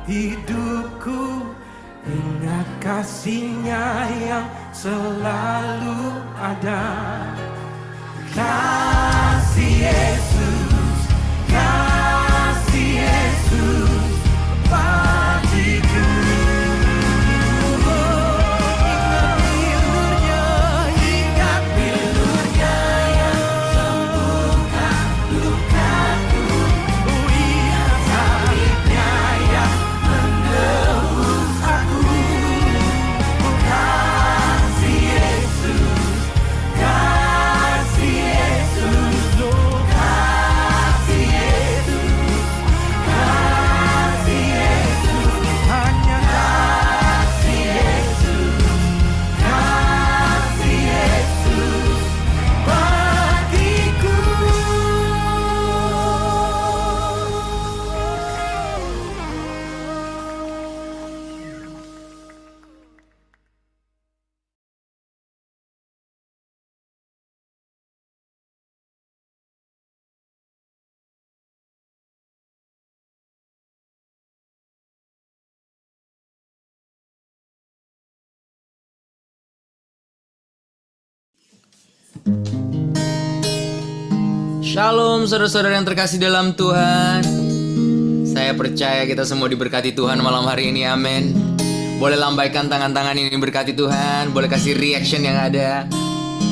hidupku. Ingat kasih-Nya yang selalu ada. Kasih Yesus, kasih Yesus bagiku. Ingat bilurnya yang sembuhkan lukaku. Ingat salibnya yang menebus aku. Kasih Yesus, kasih Yesus, kasih Yesus, kasih Yesus, hanya kasih Yesus, kasih Yesus bagiku. Shalom saudara-saudara yang terkasih dalam Tuhan. Saya percaya kita semua diberkati Tuhan malam hari ini, amin. Boleh lambaikan tangan-tangan ini berkati Tuhan. Boleh kasih reaction yang ada.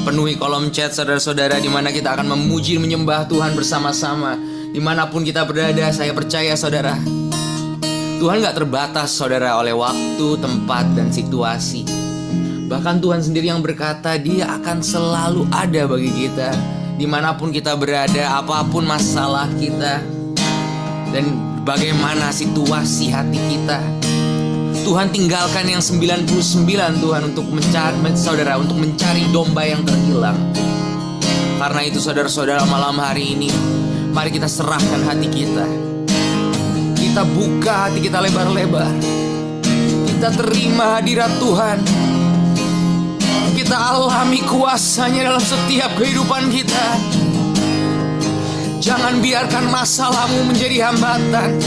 Penuhi kolom chat saudara-saudara, di mana kita akan memuji menyembah Tuhan bersama-sama. Dimanapun kita berada, saya percaya saudara, Tuhan gak terbatas saudara oleh waktu, tempat, dan situasi. Bahkan Tuhan sendiri yang berkata Dia akan selalu ada bagi kita. Dimanapun kita berada, apapun masalah kita, dan bagaimana situasi hati kita, Tuhan tinggalkan yang 99 Tuhan untuk mencari saudara, untuk mencari domba yang terhilang. Karena itu saudara-saudara, malam hari ini mari kita serahkan hati kita. Kita buka hati kita lebar-lebar. Kita terima hadirat Tuhan. Kita alami kuasa-Nya dalam setiap kehidupan kita. Jangan biarkan masalahmu menjadi hambatan.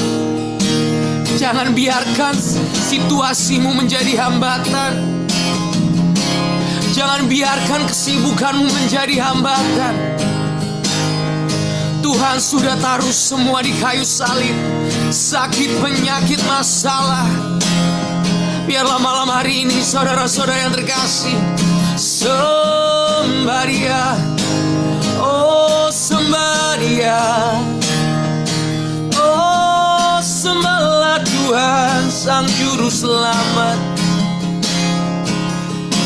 Jangan biarkan situasimu menjadi hambatan. Jangan biarkan kesibukanmu menjadi hambatan. Tuhan sudah taruh semua di kayu salib. Sakit, penyakit, masalah. Biarlah malam hari ini saudara-saudara yang terkasih, sembah Dia, oh sembah Dia, oh sembahlah Tuhan Sang Juru Selamat.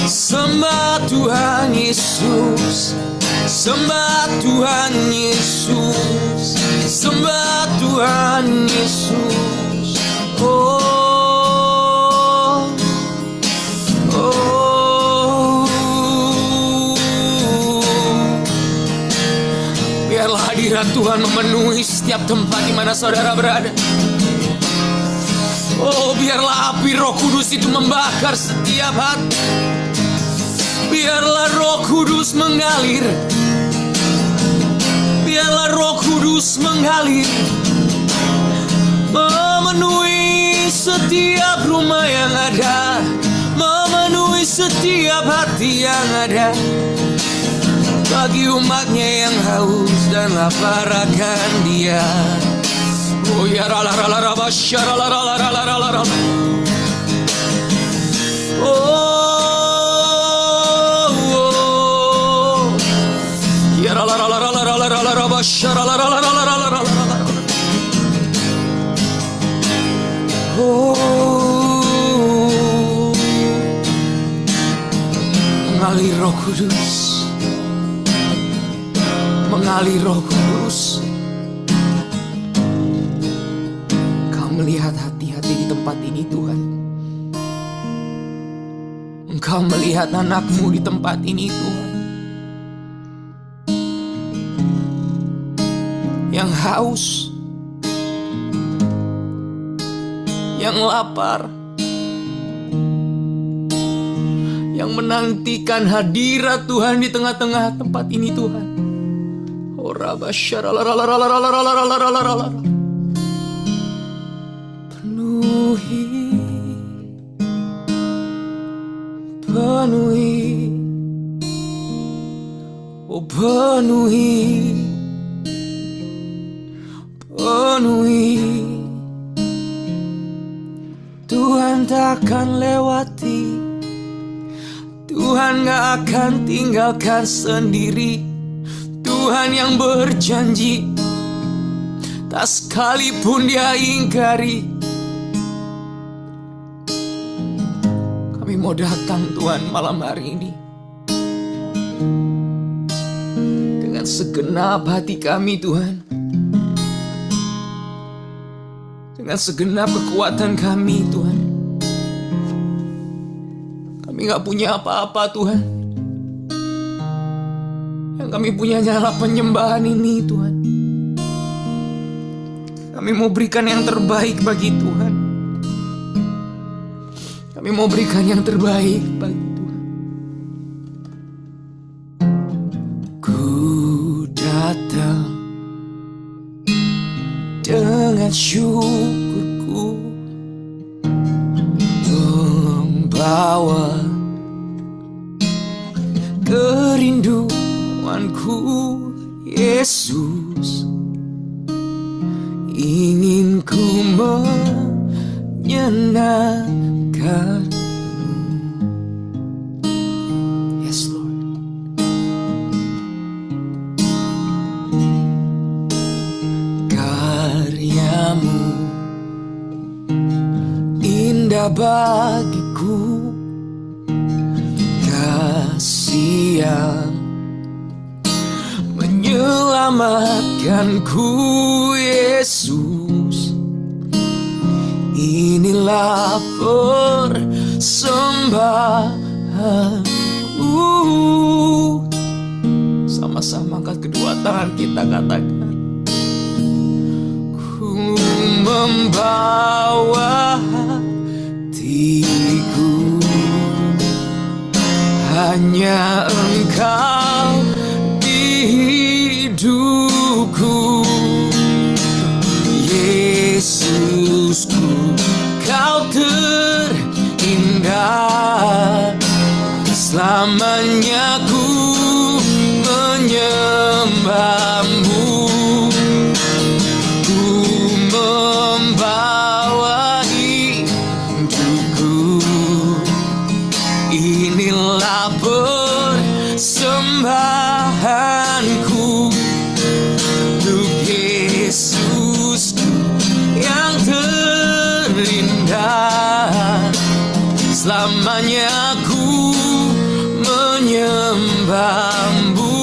Sembah Tuhan Yesus, sembah Tuhan Yesus, sembah Tuhan Yesus. Oh, hadirat Tuhan memenuhi setiap tempat di mana saudara berada. Oh, biarlah api Roh Kudus itu membakar setiap hati. Biarlah Roh Kudus mengalir. Biarlah Roh Kudus mengalir, memenuhi setiap rumah yang ada, memenuhi setiap hati yang ada. Bagi umatnya yang haus dan lapar akan Dia. Oh ya la la la la la la la la la la. Oh ya la la la la la la la la la la la. Oh, mengalir Roh Kudus, mengalir Roh Kudus. Kau melihat hati-hati di tempat ini Tuhan. Engkau melihat anakmu di tempat ini Tuhan, yang haus, yang lapar, yang menantikan hadirat Tuhan di tengah-tengah tempat ini Tuhan. penuhi, oh penuhi, penuhi. Tuhan takkan lewati, Tuhan gak akan tinggalkan sendiri. Tuhan yang berjanji, tak sekalipun Dia ingkari. Kami mau datang Tuhan malam hari ini dengan segenap hati kami Tuhan, dengan segenap kekuatan kami Tuhan. Kami gak punya apa-apa Tuhan. Yang kami punya hanyalah penyembahan ini Tuhan. Kami mau berikan yang terbaik bagi Tuhan. Kami mau berikan yang terbaik bagi Tuhan. Ku datang dengan syukurku, membawa kerinduanku. Yesus, ingin ku menyenangkan. Yes Lord. Karyamu indah bagiku, kasih yang menyelamatkanku. Yesus, inilah persembahanku. Sama-sama angkat kedua tangan kita, katakan, ku membawa hatiku, hanya Engkau di hidupku. Yesusku, Kau terindah, selamanya ku menyembahmu. Ku membawa hidupku, inilah persembahanku untuk Yesusku yang terindah, selamanya ku menyembahmu.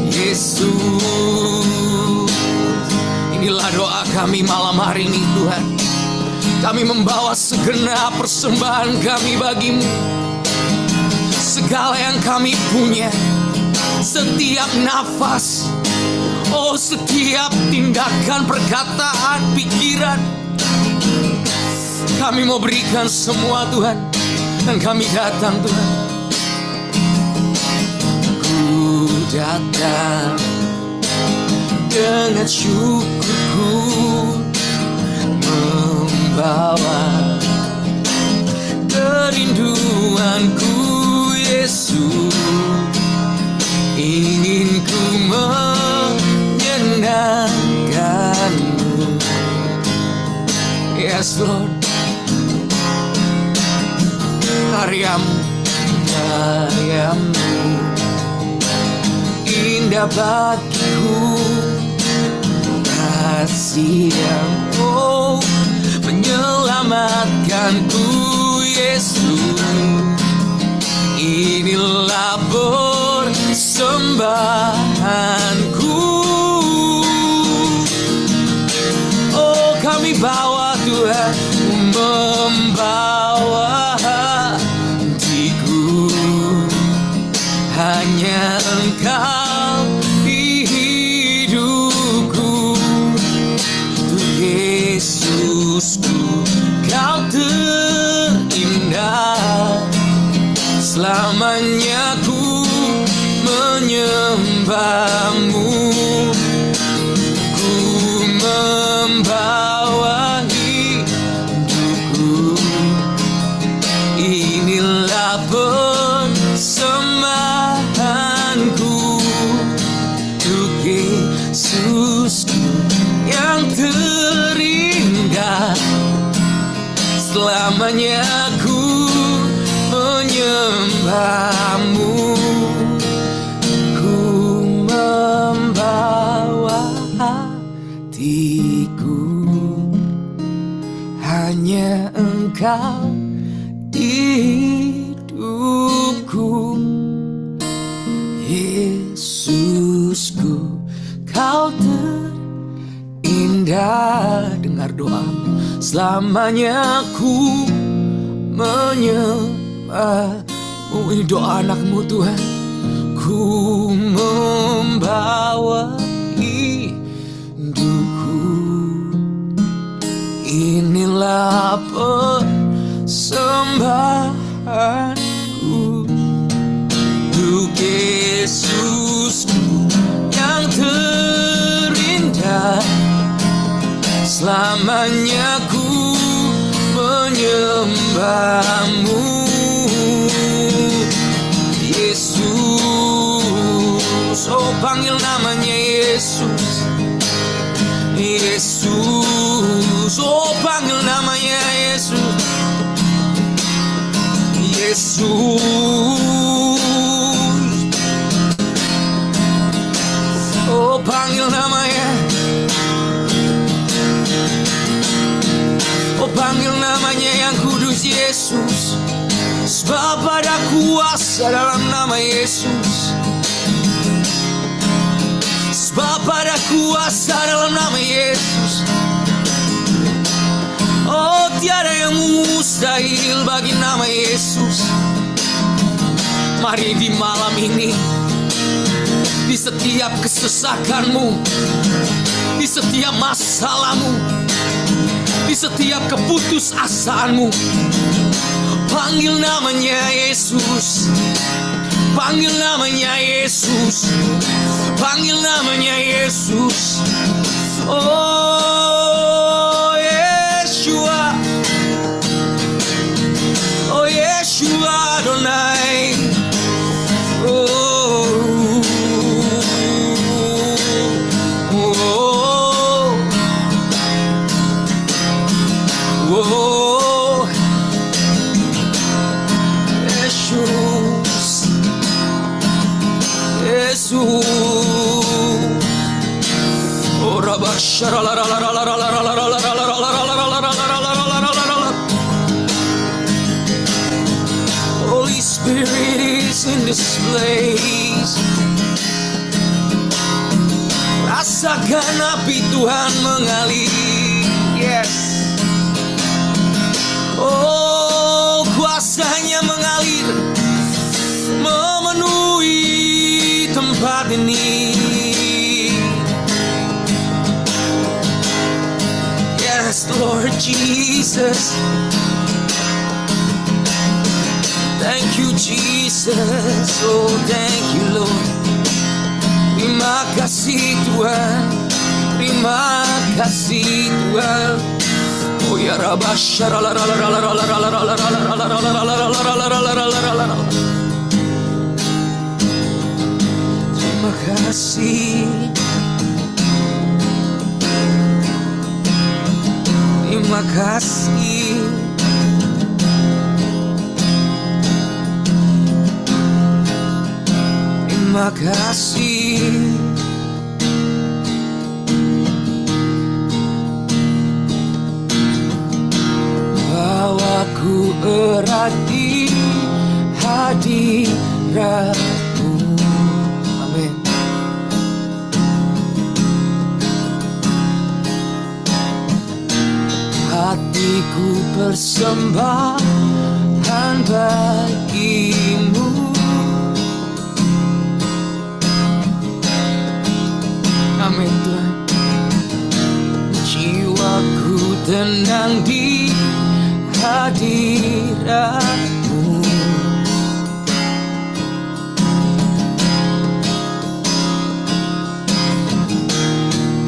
Yesus, inilah doa kami malam hari ini Tuhan. Kami membawa segenap persembahan kami bagimu. Segala yang kami punya, setiap nafas, oh setiap tindakan, perkataan, pikiran, kami mau berikan semua Tuhan. Dan kami datang Tuhan, ku datang dengan syukurku, membawa kerinduanku. Yesus, ingin ku menyenangkanmu. Yes Lord. Karyamu indah bagiku, kasih yang menyelamatkanku. Yesus, inilah persembahanku. Oh kami bawa Tuhan, membawa hatiku, hanya Engkau di hidupku. Tuh Yesusku, Kau terindah, selamanya ku menyembahmu. Ku membawa selamanya ku menyembahmu. Ku membawa hatiku, hanya Engkau di hidupku. Yesusku, Kau terindah. Dengar doamu, selamanya ku menyembahmu. Ini doa anakmu Tuhan. Ku membawa hidupku, inilah persembahanku untuk Yesusku yang terindah. Selamanya ku menyembahmu. Yesus, oh panggil namanya Yesus. Yesus, oh panggil namanya Yesus. Yesus, oh panggil namanya. Oh panggil namanya yang kudus Yesus. Sebab ada kuasa dalam nama Yesus. Sebab ada kuasa dalam nama Yesus. Oh tiada yang mustahil bagi nama Yesus. Mari di malam ini, di setiap kesesakanmu, di setiap masalahmu, di setiap keputusasaanmu, panggil namanya Yesus. Panggil namanya Yesus. Panggil namanya Yesus. Oh Yeshua, oh Yeshua Adonai. Oh, oh, oh, Yesus, Yesus. Oh Rabashara la la la la la la la la la la la la. Holy Spirit is in this place. Rasakan api Tuhan mengalir. Yes. Oh kuasanya mengalir, memenuhi tempat ini. Yes Lord Jesus. Thank you Jesus, oh thank you Lord. Terima kasih Tuhan, terima kasih Tuhan. Oh ya Rabbashara la la la la la la la la la la la. Terima kasih, terima kasih. Terima kasih. Bawaku erat di hadiratmu. Amin. Hatiku persembahan bagimu. Amin Tuhan. Jiwaku tenang di hadiratmu.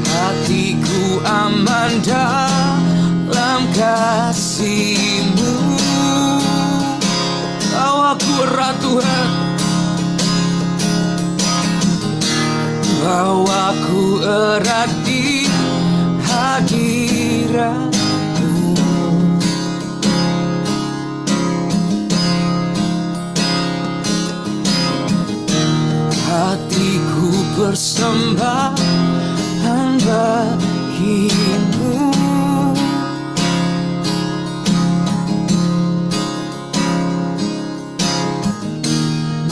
Hatiku aman dalam kasih-Mu. Bawaku erat Tuhan, bawaku erat di hadirat-Mu. persembahan bagimu.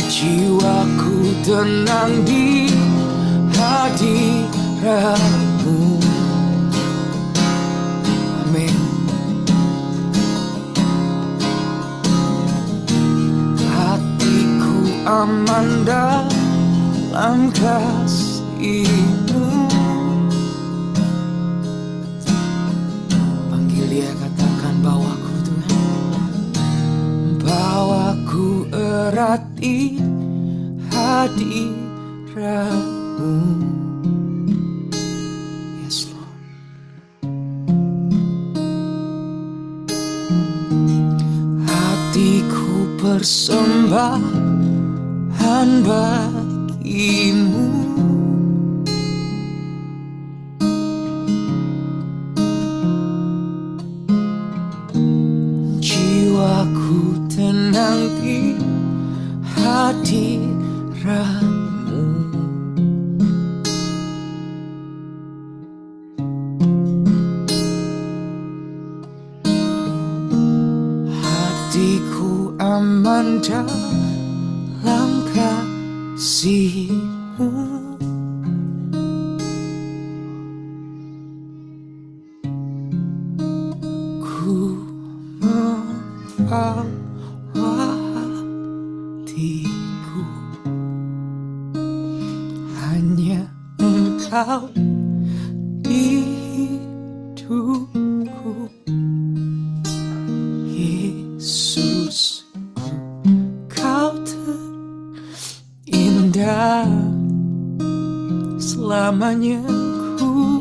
Jiwaku tenang di hadiratmu. Amin. Hatiku aman dalam kasih-Mu. Panggil dia, katakan bawaku Tuhan, bawaku erat di hadirat-Mu. Yes, Lord. Hatiku persembahan bagimu. Jiwaku tenang di hadirat-Mu. Hatiku aman dalam kasih-Mu. Ku membawa hatiku, hanya Engkau di hidupku. Yesus, Kau terindah, selamanya ku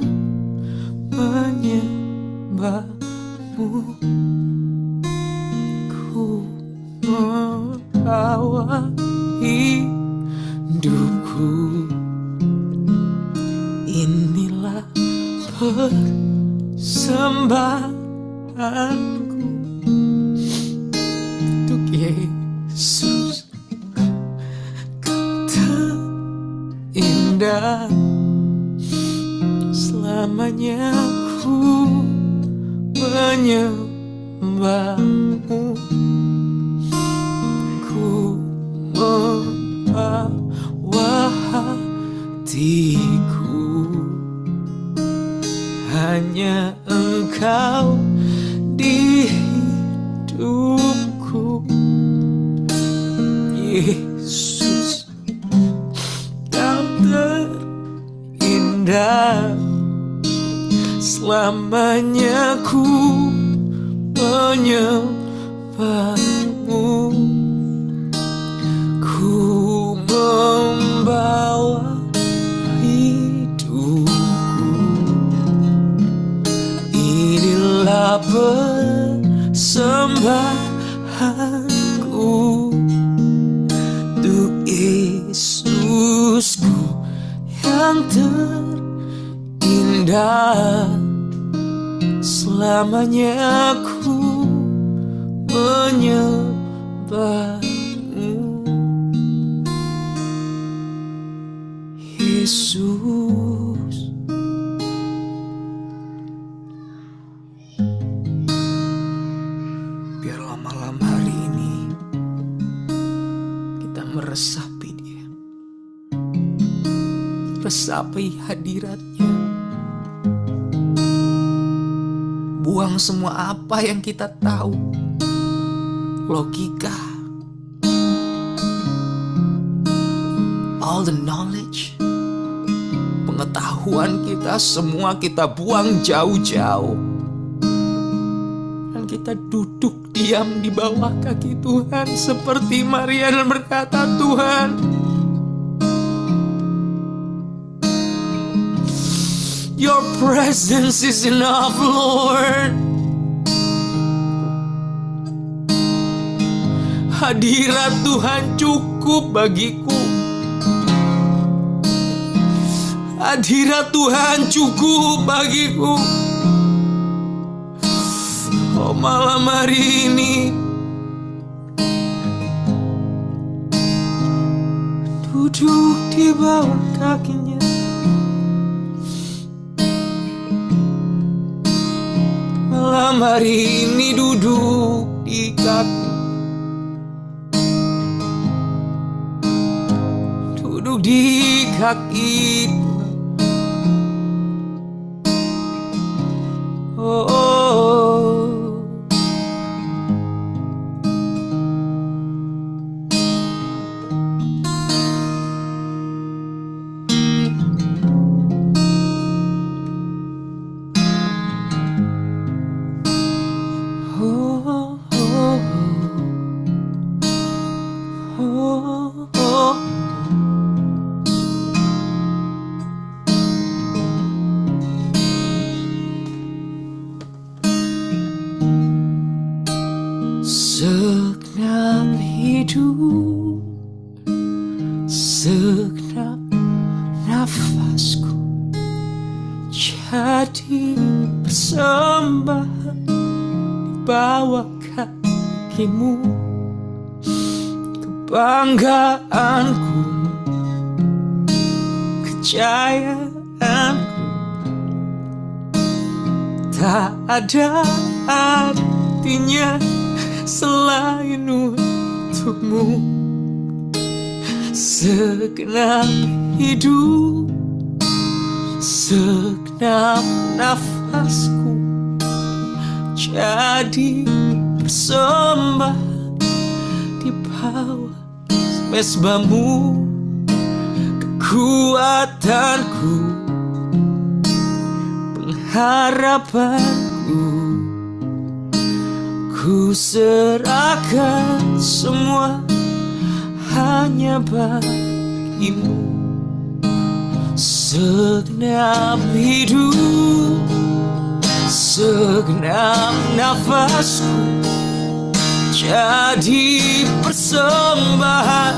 menyembah-Mu. Ku membawa hidupku, inilah persembahanku untuk Yesus. Kau terindah, selamanya ku menyembah-Mu. Ku membawa hatiku, hanya Engkau di hidupku. Yesus, Kau terindah, selamanya ku menyembah-Mu. Ku membawa hidupku, inilah persembahanku untuk Yesusku yang terindah, selamanya ku menyembah-Mu. Yesus, biarlah malam hari ini kita meresapi Dia, resapi hadirat-Nya. Buang semua apa yang kita tahu, logika, all the knowledge, pengetahuan kita, semua kita buang jauh-jauh. Dan kita duduk diam di bawah kaki Tuhan seperti Maria dan berkata, Tuhan, Your presence is enough, Lord. Hadirat Tuhan cukup bagiku. Hadirat Tuhan cukup bagiku. Oh, malam hari ini duduk di bawah kakinya. Malam hari ini duduk di kaki, duduk di kaki. Oh, oh. Oh, oh, oh, oh. Segenap hidup, segenap nafasku jadi persembahan di bawah kakimu. Kebanggaanku, kejayaanku, tak ada artinya selain untukmu. Segenap hidup, segenap nafasku jadi persembahan di bawah mezbamu. Kekuatanku, pengharapanku, ku serahkan semua hanya bagimu. Segenap hidup, segenap nafasku jadi persembahan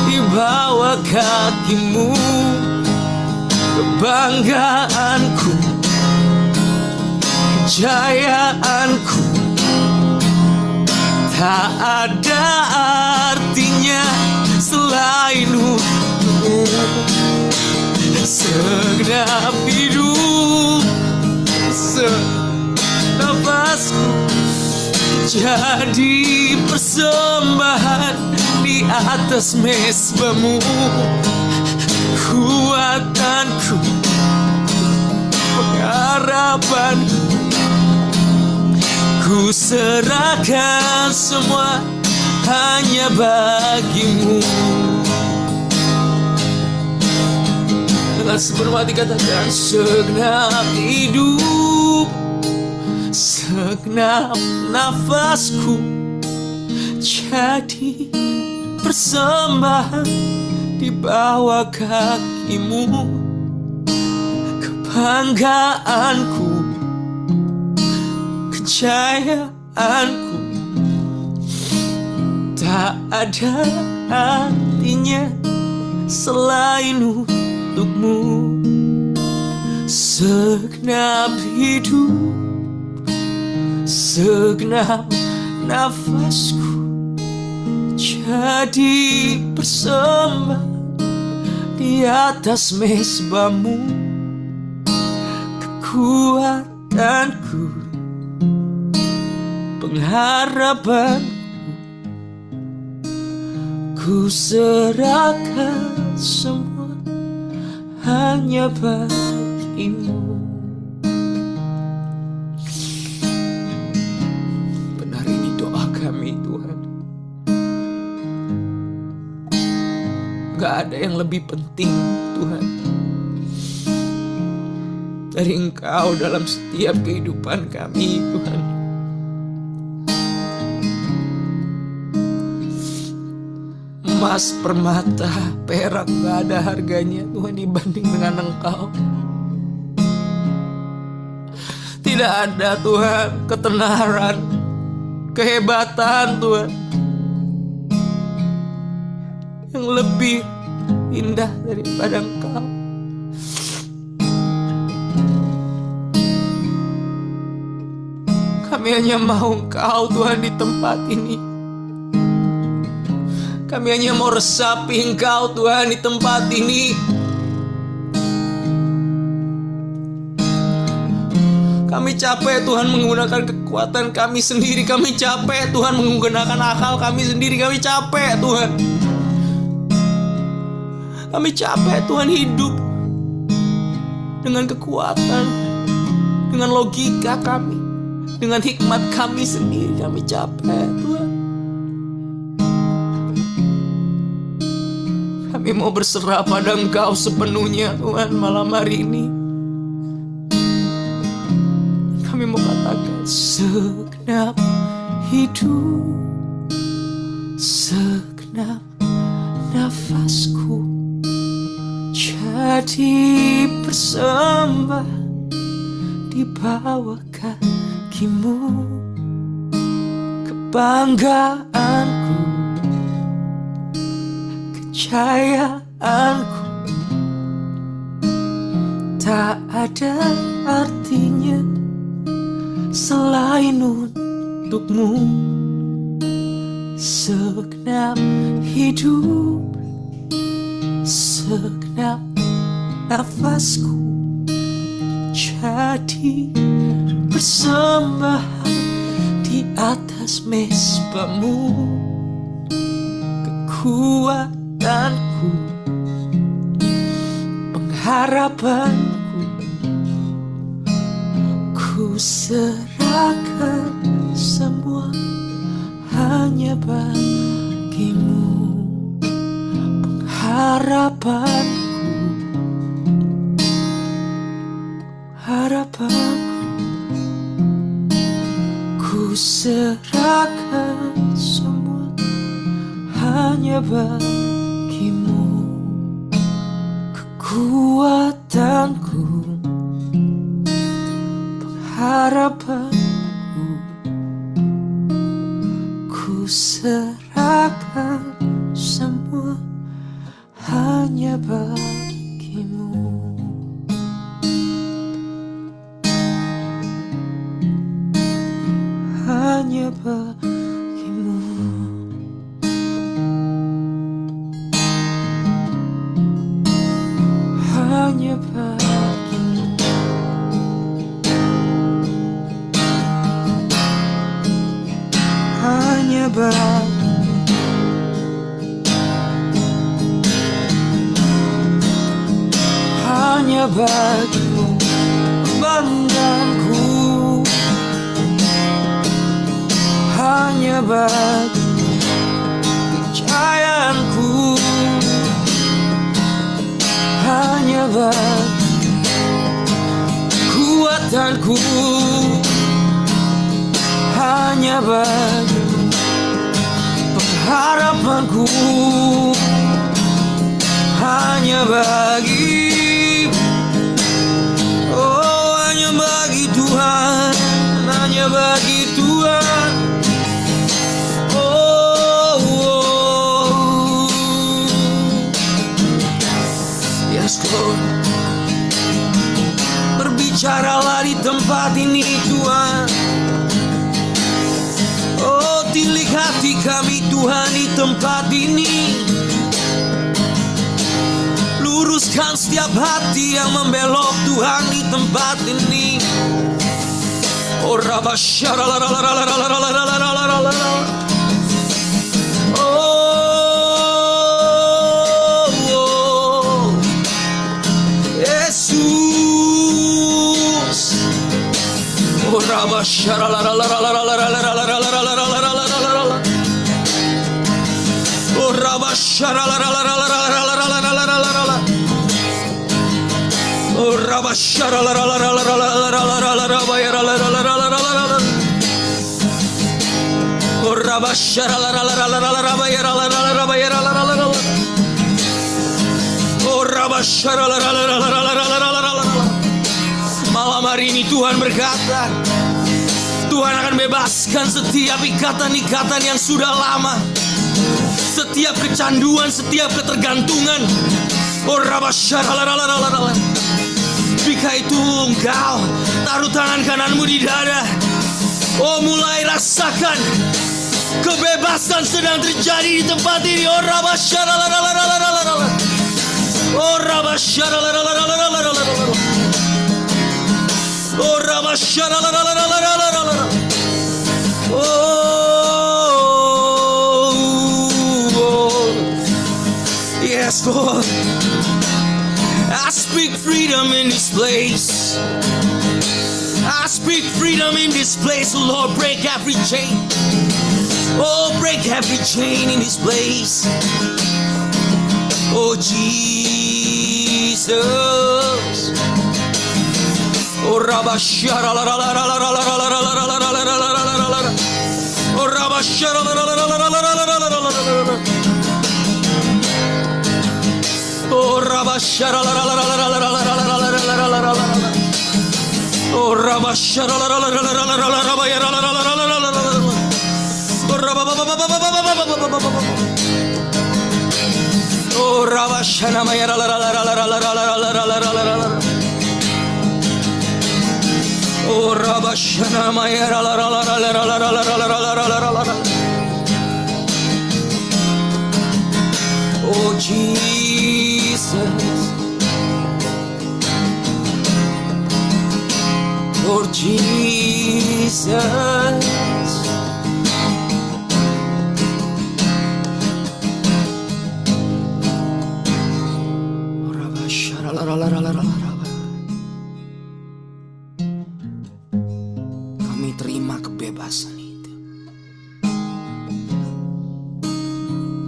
di bawah kakimu. Kebanggaanku, kejayaanku, tak ada artinya selain untukmu. Segenap hidup, senafasku jadi persembahan di atas mezbamu. Kekuatanku, pengharapanku, ku serahkan semua hanya bagimu. Dengan sepenuh hati katakan, segenap hidup, segenap nafasku jadi persembahan di bawah kakimu. Kebanggaanku, kejayaanku, tak ada artinya selain untukmu. Segenap hidup, segenap nafasku jadi persembahan di atas mezbamu. Kekuatanku, pengharapanku, ku serahkan semua hanya bagimu. Benar ini doa kami Tuhan. Gak ada yang lebih penting Tuhan dari Engkau dalam setiap kehidupan kami Tuhan. Emas, permata, perak gak ada harganya Tuhan dibanding dengan Engkau. Tidak ada Tuhan ketenaran, kehebatan Tuhan yang lebih indah daripada Engkau. Kami hanya mau Engkau Tuhan di tempat ini. Kami hanya mau resapi Engkau Tuhan di tempat ini. Kami capek Tuhan menggunakan kekuatan kami sendiri. Kami capek Tuhan menggunakan akal kami sendiri. Kami capek Tuhan. Kami capek Tuhan hidup dengan kekuatan, dengan logika kami, dengan hikmat kami sendiri. Kami capek Tuhan. Kami mau berserah pada Engkau sepenuhnya Tuhan malam hari ini. Kami mau katakan segenap hidup, segenap nafasku jadi persembahan di bawah kaki-Mu. Kebanggaanku, kejayaanku tak ada artinya selain untuk-Mu. Segenap hidup, segenap nafasku jadi persembahan di atas mezbah-Mu. Kekuatanku, pengharapanku, ku serahkan semua hanya bagi-Mu. Pengharapanku, harapanku, ku serahkan semua hanya bagi-Mu. Kekuatanku, pengharapanku, ku serahkan semua hanya bagi-Mu. Hanya bagi-Mu. Hanya bagi-Mu. Hanya bagi-Mu. Hanya bagi-Mu kebanggaanku, hanya bagi-Mu kejayaanku, hanya bagi-Mu kekuatanku, hanya bagi-Mu pengharapanku, hanya bagi, oh hanya bagi Tuhan, hanya bagi Tuhan. Oh, oh. Yes Lord, berbicaralah di tempat ini Tuhan. Oh tilik hati kami Tuhan di tempat ini. Luruskan setiap hati yang membelok Tuhan di tempat ini. Oh rabasyara la la la la la la la la la la. Oh Yesus. Oh rabasyara la la la la la la la la la la la la. Oh rabasyara la la la la la la la la la la. Oh rabasyara la la la la la la la la la la. Oh rabasyara la la la la la la la la. Oh rabasyara la la la la la la la. Malam hari ini Tuhan berkata, Tuhan akan bebaskan setiap ikatan-ikatan yang sudah lama, setiap kecanduan, setiap ketergantungan. Oh rabasyara la la la la la. Jika itu engkau taruh tangan kananmu di dada, oh mulai rasakan kebebasan sedang terjadi di tempat ini. Oh rabasyara la la la la la la. Oh rabasyara la la la la la la la. Oh, Rabashara la la la la la la la la la. Oh, yes, Lord. I speak freedom in this place. I speak freedom in this place. Oh, Lord, break every chain. Oh, break every chain in this place. Oh, Jesus. Oh, Rabashara la la la la la la la la la la la la la la. Oh, Rabashara la la la la la la la la la la la. Oh, Rabashara la la la la la la la la la la la. Oh, Rabashara la la la la la la la la la la la. Oh, Oh, Rabashana Maya la la la la la la la la la la la la la. Oh, Rabashana Maya la la la la la la la la la la la la. Oh, Jesus. Lord Jesus. Kami terima kebebasan itu.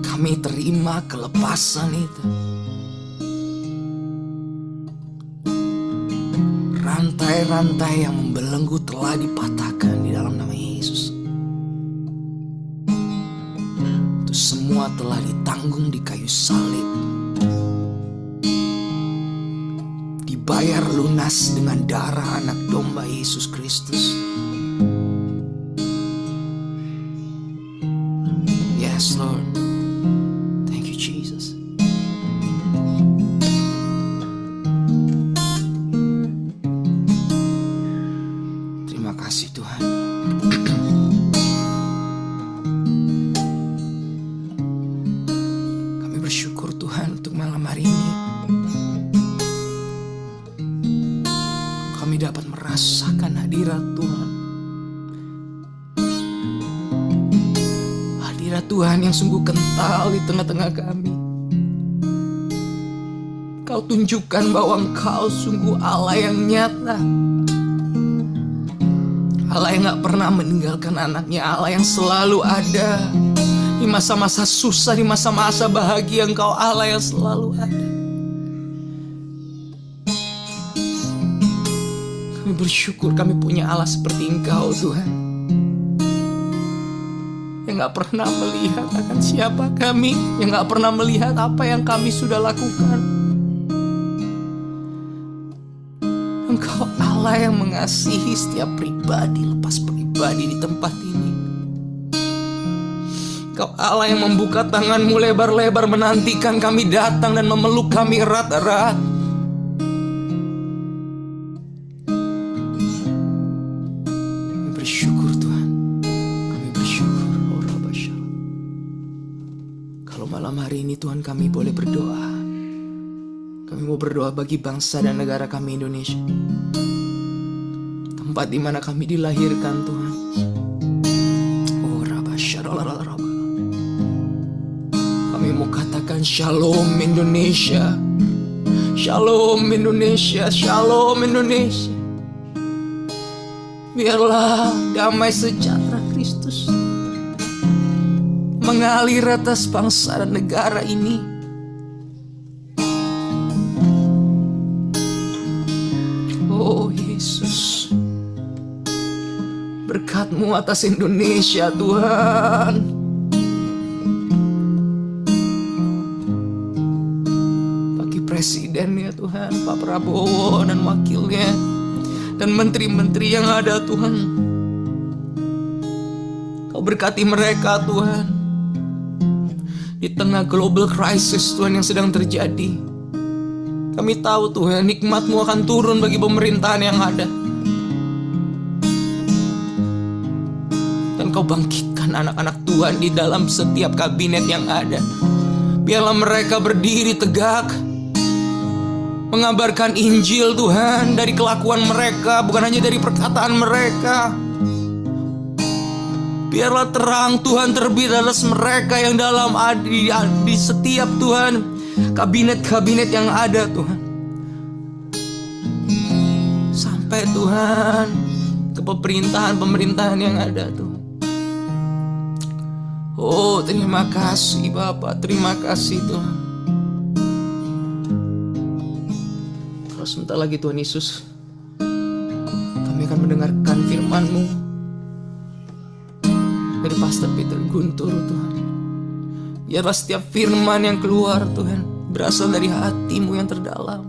Kami terima kelepasan itu. Rantai-rantai yang membelenggu telah dipatahkan di dalam nama Yesus. Itu semua telah ditanggung di kayu salib. Dibayar lunas dengan darah anak domba Yesus Kristus. Yes, Lord. Thank you, Jesus. Terima kasih Tuhan. Kami bersyukur Tuhan untuk malam hari ini. Kami dapat merasakan hadirat Tuhan. Hadirat Tuhan yang sungguh kental di tengah-tengah kami. Kau tunjukkan bahwa Engkau sungguh Allah yang nyata. Allah yang gak pernah meninggalkan anaknya. Allah yang selalu ada di masa-masa susah, di masa-masa bahagia. Engkau Allah yang selalu ada. Kami bersyukur kami punya Allah seperti Engkau Tuhan, yang gak pernah melihat akan siapa kami, yang gak pernah melihat apa yang kami sudah lakukan. Engkau Allah yang mengasihi setiap pribadi lepas pribadi di tempat ini. Engkau Allah yang membuka tanganmu lebar-lebar menantikan kami datang dan memeluk kami erat-erat. Bersyukur Tuhan, kami bersyukur. Kalau malam hari ini Tuhan kami boleh berdoa. Kami mau berdoa bagi bangsa dan negara kami Indonesia, tempat di mana kami dilahirkan Tuhan. Oh Rabashara. Kami mau katakan Shalom Indonesia, Shalom Indonesia, Shalom Indonesia. Biarlah damai sejahtera Kristus mengalir atas bangsa dan negara ini. Oh Yesus, berkat-Mu atas Indonesia Tuhan. Bagi Presiden ya Tuhan, Pak Prabowo dan wakilnya, dan menteri-menteri yang ada Tuhan. Kau berkati mereka Tuhan, di tengah global crisis Tuhan yang sedang terjadi. Kami tahu Tuhan, nikmat-Mu akan turun bagi pemerintahan yang ada. Dan Kau bangkitkan anak-anak Tuhan di dalam setiap kabinet yang ada. Biarlah mereka berdiri tegak, mengabarkan Injil Tuhan, dari kelakuan mereka, bukan hanya dari perkataan mereka. Biarlah terang Tuhan terbit atas mereka yang dalam di setiap Tuhan kabinet-kabinet yang ada Tuhan. Sampai Tuhan ke pemerintahan yang ada Tuhan. Oh, terima kasih Bapak, terima kasih Tuhan. Kalau sebentar lagi Tuhan Yesus, kami akan mendengarkan firman-Mu dari Pastor Peter Guntur Tuhan. Biarlah setiap firman yang keluar Tuhan berasal dari hati-Mu yang terdalam,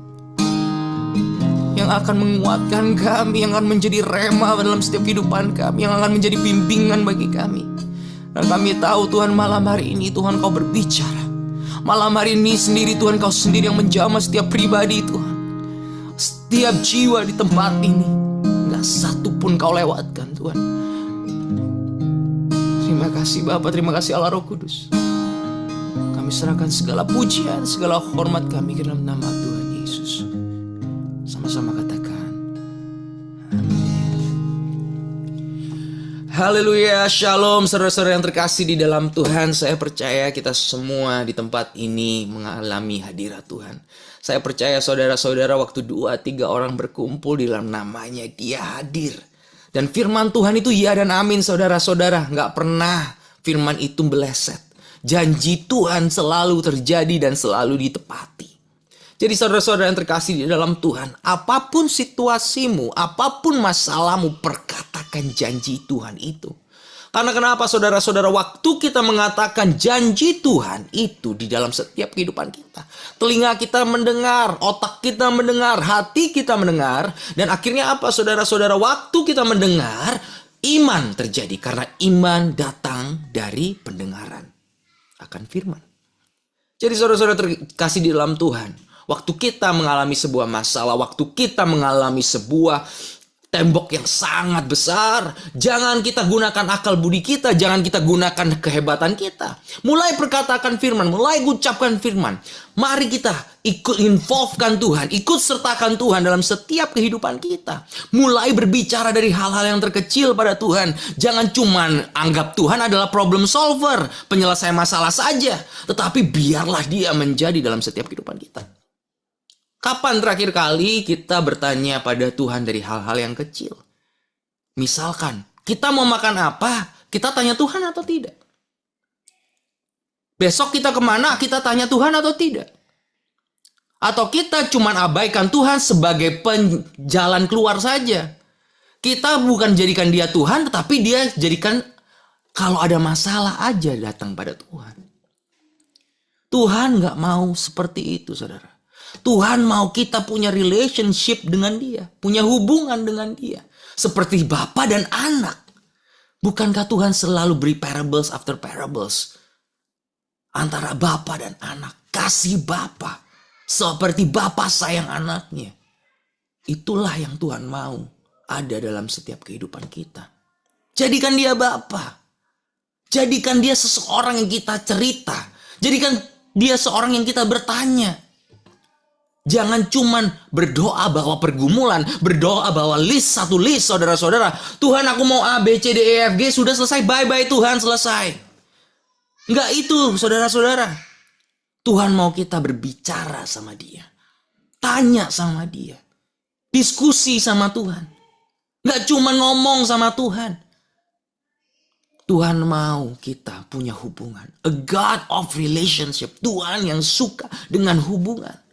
yang akan menguatkan kami, yang akan menjadi rema dalam setiap kehidupan kami, yang akan menjadi bimbingan bagi kami. Dan kami tahu Tuhan, malam hari ini Tuhan Kau berbicara. Malam hari ini sendiri Tuhan Kau sendiri yang menjamah setiap pribadi Tuhan, setiap jiwa di tempat ini. Gak satu pun Kau lewatkan Tuhan. Terima kasih Bapa, terima kasih Allah Roh Kudus. Kami serahkan segala pujian, segala hormat kami ke dalam nama Tuhan Yesus. Sama-sama katakan haleluya, shalom saudara-saudara yang terkasih di dalam Tuhan. Saya percaya kita semua di tempat ini mengalami hadirat Tuhan. Saya percaya saudara-saudara, waktu 2-3 orang berkumpul di dalam namanya, Dia hadir. Dan firman Tuhan itu ya dan amin saudara-saudara. Gak pernah firman itu meleset. Janji Tuhan selalu terjadi dan selalu ditepati. Jadi saudara-saudara yang terkasih di dalam Tuhan, apapun situasimu, apapun masalahmu, perkatakan janji Tuhan itu. Karena kenapa saudara-saudara, waktu kita mengatakan janji Tuhan itu di dalam setiap kehidupan kita, telinga kita mendengar, otak kita mendengar, hati kita mendengar, dan akhirnya apa saudara-saudara, waktu kita mendengar, iman terjadi. Karena iman datang dari pendengaran akan firman. Jadi saudara-saudara terkasih di dalam Tuhan, waktu kita mengalami sebuah masalah, waktu kita mengalami sebuah tembok yang sangat besar, jangan kita gunakan akal budi kita, jangan kita gunakan kehebatan kita. Mulai perkatakan firman, mulai ucapkan firman. Mari kita ikut involvekan Tuhan, ikut sertakan Tuhan dalam setiap kehidupan kita. Mulai berbicara dari hal-hal yang terkecil pada Tuhan. Jangan cuman anggap Tuhan adalah problem solver, penyelesai masalah saja. Tetapi biarlah Dia menjadi dalam setiap kehidupan kita. Kapan terakhir kali kita bertanya pada Tuhan dari hal-hal yang kecil? Misalkan, kita mau makan apa? Kita tanya Tuhan atau tidak? Besok kita kemana? Kita tanya Tuhan atau tidak? Atau kita cuma abaikan Tuhan sebagai penjalan keluar saja? Kita bukan jadikan Dia Tuhan, tetapi Dia jadikan kalau ada masalah aja datang pada Tuhan. Tuhan gak mau seperti itu, saudara. Tuhan mau kita punya relationship dengan Dia, punya hubungan dengan Dia, seperti bapa dan anak. Bukankah Tuhan selalu beri parables after parables antara bapa dan anak? Kasih bapa seperti bapa sayang anaknya. Itulah yang Tuhan mau ada dalam setiap kehidupan kita. Jadikan Dia bapa, jadikan Dia seseorang yang kita cerita, jadikan Dia seorang yang kita bertanya. Jangan cuman berdoa bawa pergumulan, berdoa bawa satu list saudara-saudara. Tuhan aku mau A, B, C, D, E, F, G, sudah selesai, bye-bye Tuhan, selesai. Enggak itu saudara-saudara. Tuhan mau kita berbicara sama Dia. Tanya sama Dia. Diskusi sama Tuhan. Enggak cuman ngomong sama Tuhan. Tuhan mau kita punya hubungan. A God of relationship. Tuhan yang suka dengan hubungan.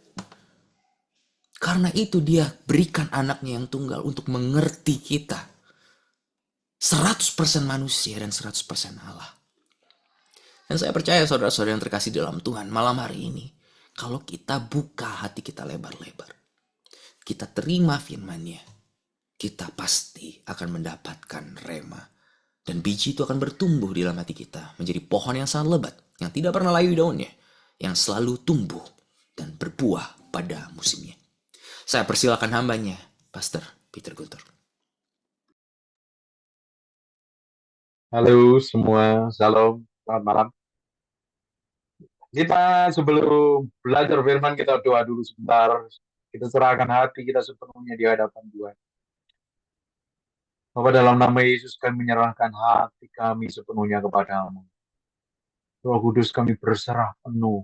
Karena itu Dia berikan anaknya yang tunggal untuk mengerti kita. 100% manusia dan 100% Allah. Dan saya percaya saudara-saudara yang terkasih dalam Tuhan, malam hari ini, kalau kita buka hati kita lebar-lebar, kita terima firman-Nya, kita pasti akan mendapatkan rema. Dan biji itu akan bertumbuh di dalam hati kita, menjadi pohon yang sangat lebat, yang tidak pernah layu daunnya, yang selalu tumbuh dan berbuah pada musimnya. Saya persilakan hambanya, Pastor Peter Guntur. Halo semua, shalom, selamat malam. Kita sebelum belajar firman, kita doa dulu sebentar. Kita serahkan hati kita sepenuhnya di hadapan Tuhan. Bapa, dalam nama Yesus kami menyerahkan hati kami sepenuhnya kepadamu. Roh Kudus, kami berserah penuh.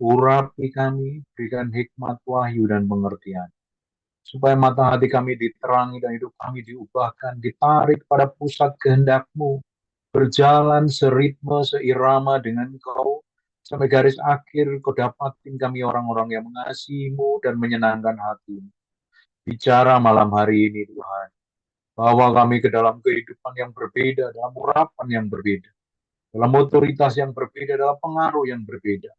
Urapi kami, berikan hikmat, wahyu, dan pengertian. Supaya mata hati kami diterangi dan hidup kami diubahkan, ditarik pada pusat kehendak-Mu, berjalan seritme, seirama dengan Engkau, sampai garis akhir Kau dapatin kami orang-orang yang mengasihi-Mu dan menyenangkan hati-Mu. Bicara malam hari ini Tuhan, bawa kami ke dalam kehidupan yang berbeda, dalam urapan yang berbeda, dalam otoritas yang berbeda, dalam pengaruh yang berbeda,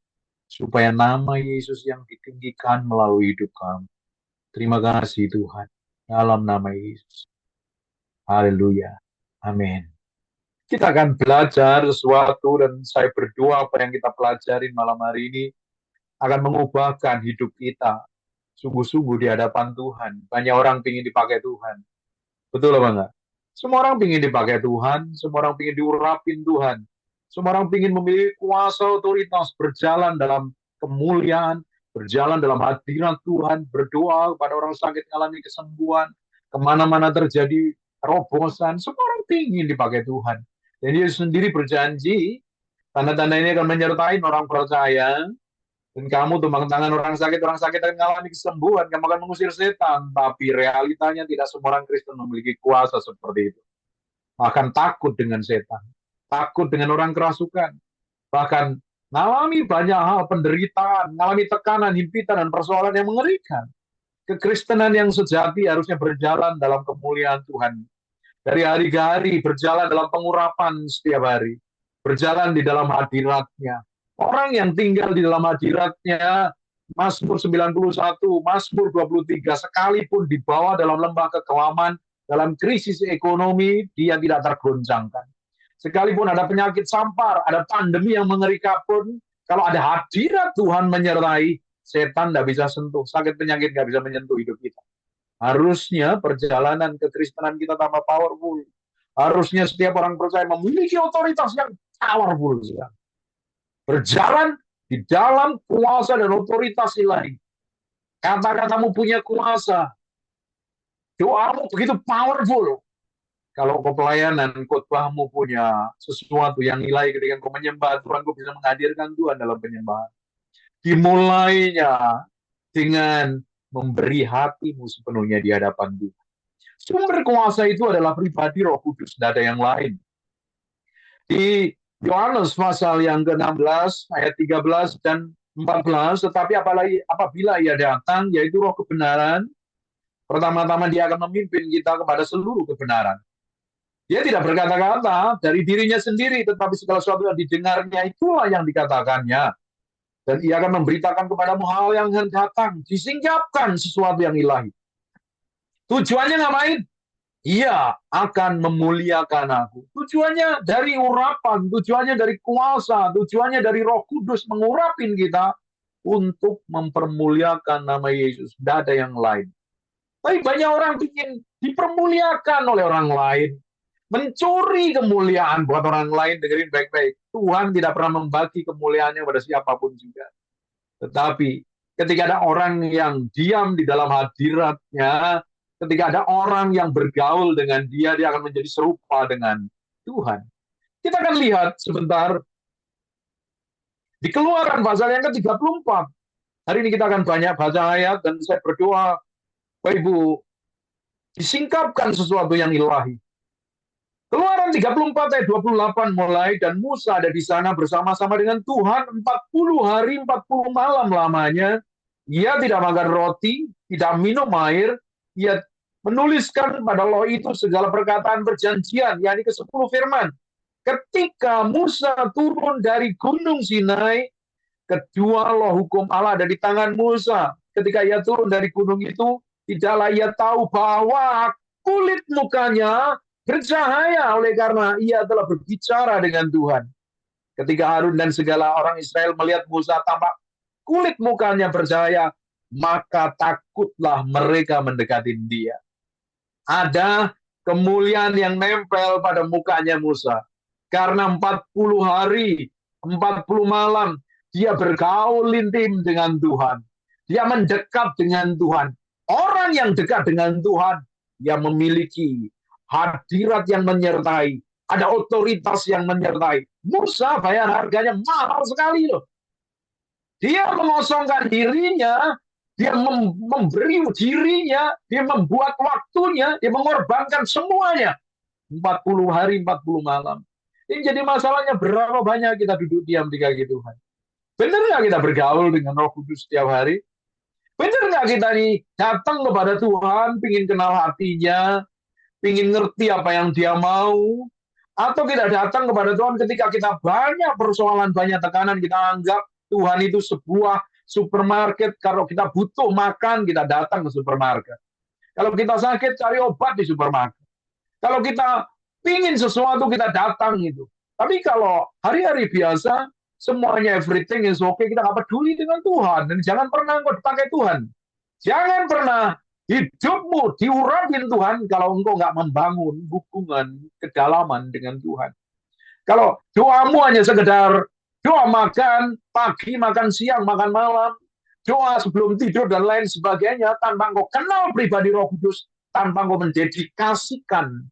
supaya nama Yesus yang ditinggikan melalui hidup kami. Terima kasih Tuhan, dalam nama Yesus. Haleluya. Amin. Kita akan belajar sesuatu dan saya berdoa apa yang kita pelajari malam hari ini akan mengubahkan hidup kita sungguh-sungguh di hadapan Tuhan. Banyak orang ingin dipakai Tuhan. Betul apa enggak? Semua orang ingin dipakai Tuhan, semua orang ingin diurapin Tuhan. Semua orang ingin memiliki kuasa otoritas, berjalan dalam kemuliaan, berjalan dalam hadirat Tuhan, berdoa kepada orang sakit mengalami kesembuhan, kemana-mana terjadi terobosan, semua orang ingin dipakai Tuhan. Dan Dia sendiri berjanji, tanda-tanda ini akan menyertai orang percaya, dan kamu tumbang tangan orang sakit akan mengalami kesembuhan, kamu akan mengusir setan. Tapi realitanya tidak semua orang Kristen memiliki kuasa seperti itu. Bahkan takut dengan setan, takut dengan orang kerasukan, bahkan mengalami banyak hal penderitaan, mengalami tekanan, himpitan, dan persoalan yang mengerikan. Kekristenan yang sejati harusnya berjalan dalam kemuliaan Tuhan. Dari hari ke hari berjalan dalam pengurapan setiap hari, berjalan di dalam hadirat-Nya. Orang yang tinggal di dalam hadirat-Nya, Mazmur 91, Mazmur 23, sekalipun dibawa dalam lembah kekelaman, dalam krisis ekonomi, dia tidak tergoncangkan. Sekalipun ada penyakit sampar, ada pandemi yang mengerikan pun, kalau ada hadirat Tuhan menyertai, setan tidak bisa sentuh, sakit penyakit tidak bisa menyentuh hidup kita. Harusnya perjalanan kekristenan kita tambah powerful. Harusnya setiap orang percaya memiliki otoritas yang powerful. Berjalan di dalam kuasa dan otoritas ilahi. Kata-katamu punya kuasa. Doamu begitu powerful. Kalau kau pelayanan, khotbahmu punya sesuatu yang nilai ketika kau menyembah Tuhan, kau bisa menghadirkan Tuhan dalam penyembahan. Dimulainya dengan memberi hatimu sepenuhnya di hadapan Tuhan. Sumber kuasa itu adalah pribadi Roh Kudus, tidak ada yang lain. Di Yohanes pasal yang ke-16, ayat 13 dan 14, tetapi apabila Ia datang, yaitu Roh kebenaran, pertama-tama Dia akan memimpin kita kepada seluruh kebenaran. Dia tidak berkata-kata dari dirinya sendiri, tetapi segala sesuatu yang didengarnya itulah yang dikatakannya. Dan Ia akan memberitakan kepadamu hal yang akan datang, disingkapkan sesuatu yang ilahi. Tujuannya ngapain? Ia akan memuliakan aku. Tujuannya dari urapan, tujuannya dari kuasa, tujuannya dari Roh Kudus mengurapin kita untuk mempermuliakan nama Yesus. Tidak ada yang lain. Tapi banyak orang ingin dipermuliakan oleh orang lain. Mencuri kemuliaan buat orang lain, dengerin baik-baik. Tuhan tidak pernah membagi kemuliaannya pada siapapun juga. Tetapi ketika ada orang yang diam di dalam hadirat-Nya, ketika ada orang yang bergaul dengan dia akan menjadi serupa dengan Tuhan. Kita akan lihat sebentar di Keluaran pasal yang ke-34. Hari ini kita akan banyak baca ayat dan saya berdoa, Bapak Ibu, disingkapkan sesuatu yang ilahi. Keluaran 34 ayat 28 mulai, dan Musa ada di sana bersama-sama dengan Tuhan 40 hari 40 malam lamanya. Ia tidak makan roti, tidak minum air, ia menuliskan pada loh itu segala perkataan perjanjian, yakni ke-10 firman. Ketika Musa turun dari Gunung Sinai, kedua loh hukum Allah ada di tangan Musa. Ketika ia turun dari gunung itu, tidaklah ia tahu bahwa kulit mukanya bercahaya oleh karena ia telah berbicara dengan Tuhan. Ketika Harun dan segala orang Israel melihat Musa tampak kulit mukanya bercahaya, maka takutlah mereka mendekati dia. Ada kemuliaan yang nempel pada mukanya Musa. Karena 40 hari, 40 malam, dia bergaul intim dengan Tuhan. Dia mendekat dengan Tuhan. Orang yang dekat dengan Tuhan, dia memiliki hadirat yang menyertai. Ada otoritas yang menyertai. Musa bayar harganya mahal sekali loh. Dia mengosongkan dirinya, dia memberi dirinya, dia membuat waktunya, dia mengorbankan semuanya. 40 hari, 40 malam. Ini jadi masalahnya berapa banyak kita duduk diam di kaki Tuhan. Benar nggak kita bergaul dengan Roh Kudus setiap hari? Benar nggak kita nih datang kepada Tuhan, pingin kenal hatinya, pingin ngerti apa yang dia mau, atau kita datang kepada Tuhan ketika kita banyak persoalan, banyak tekanan, kita anggap Tuhan itu sebuah supermarket. Kalau kita butuh makan, kita datang ke supermarket. Kalau kita sakit, cari obat di supermarket. Kalau kita pingin sesuatu, kita datang itu. Tapi kalau hari-hari biasa, semuanya everything is okay, kita nggak peduli dengan Tuhan. Dan jangan pernah engkau dipakai Tuhan. Jangan pernah hidupmu diurapin Tuhan kalau engkau nggak membangun hubungan kedalaman dengan Tuhan. Kalau doamu hanya sekedar doa makan pagi, makan siang, makan malam, doa sebelum tidur dan lain sebagainya, tanpa engkau kenal pribadi Roh Kudus, tanpa engkau mendedikasikan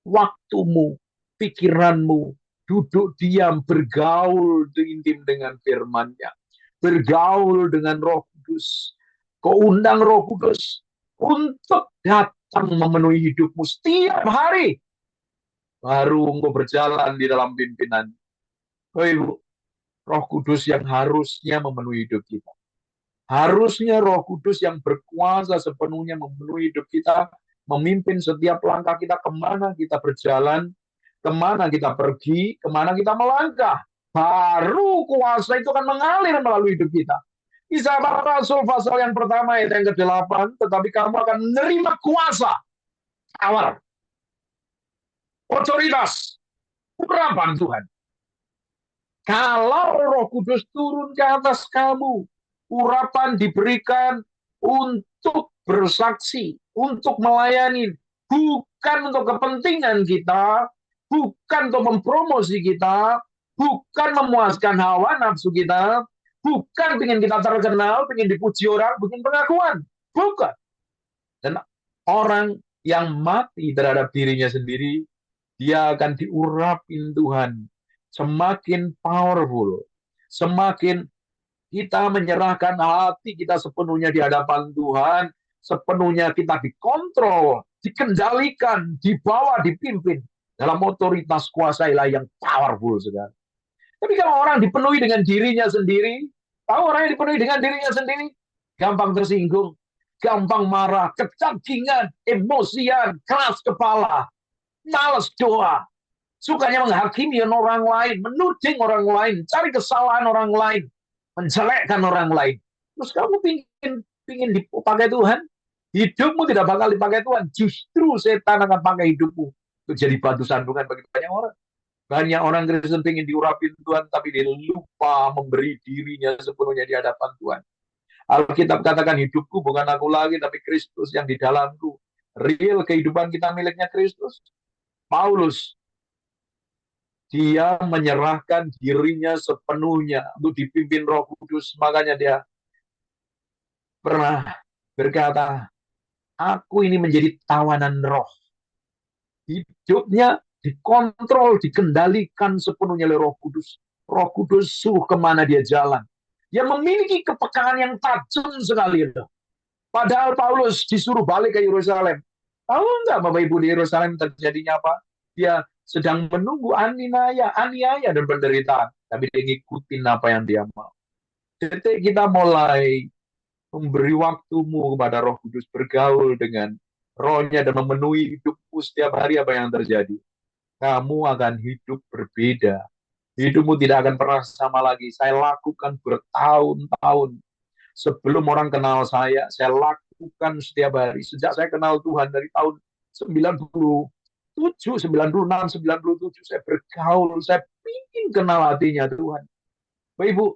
waktumu, pikiranmu, duduk diam, bergaul intim dengan firman-Nya, bergaul dengan Roh Kudus, kau undang Roh Kudus untuk datang memenuhi hidupmu setiap hari, baru engkau berjalan di dalam pimpinan. Oh Ibu, Roh Kudus yang harusnya memenuhi hidup kita. Harusnya Roh Kudus yang berkuasa sepenuhnya memenuhi hidup kita, memimpin setiap langkah kita, kemana kita berjalan, kemana kita pergi, kemana kita melangkah. Baru kuasa itu akan mengalir melalui hidup kita. Kisah Para Rasul pasal yang pertama ayat yang ke-8, tetapi kamu akan menerima kuasa, power, otoritas, urapan Tuhan. Kalau Roh Kudus turun ke atas kamu, urapan diberikan untuk bersaksi, untuk melayani, bukan untuk kepentingan kita, bukan untuk mempromosi kita, bukan memuaskan hawa nafsu kita, bukan ingin kita terkenal, ingin dipuji orang, bikin pengakuan. Bukan. Dan orang yang mati terhadap dirinya sendiri, dia akan diurapin Tuhan. Semakin powerful, semakin kita menyerahkan hati kita sepenuhnya di hadapan Tuhan, sepenuhnya kita dikontrol, dikendalikan, dibawa, dipimpin dalam otoritas kuasa ilahi yang powerful sekali. Tapi kalau orang dipenuhi dengan dirinya sendiri, tahu orang yang dipenuhi dengan dirinya sendiri, gampang tersinggung, gampang marah, kecagingan, emosian, keras kepala, malas doa, sukanya menghakimi orang lain, menuding orang lain, cari kesalahan orang lain, menjelekkan orang lain. Terus kamu pingin dipakai Tuhan? Hidupmu tidak bakal dipakai Tuhan. Justru setan akan pakai hidupmu untuk jadi batu sandungan bagi banyak orang. Banyak orang Kristen pingin diurapin Tuhan, tapi dia lupa memberi dirinya sepenuhnya di hadapan Tuhan. Alkitab katakan hidupku bukan aku lagi, tapi Kristus yang di dalamku. Real kehidupan kita miliknya Kristus. Paulus, dia menyerahkan dirinya sepenuhnya untuk dipimpin Roh Kudus. Makanya dia pernah berkata, aku ini menjadi tawanan roh. Hidupnya dikontrol, dikendalikan sepenuhnya oleh Roh Kudus. Roh Kudus suruh kemana dia jalan. Dia memiliki kepekaan yang tajam sekali. Padahal Paulus disuruh balik ke Yerusalem. Tahu nggak Bapak Ibu di Yerusalem terjadinya apa? Dia sedang menunggu aniaya dan penderitaan. Tapi dia ngikutin apa yang dia mau. Jadi kita mulai memberi waktumu kepada Roh Kudus, bergaul dengan Roh-Nya dan memenuhi hidupmu setiap hari apa yang terjadi. Kamu akan hidup berbeda. Hidupmu tidak akan pernah sama lagi. Saya lakukan bertahun-tahun. Sebelum orang kenal saya lakukan setiap hari. Sejak saya kenal Tuhan dari tahun 97, 96, 97, saya bergaul, saya ingin kenal hatinya Tuhan. Bapak Ibu,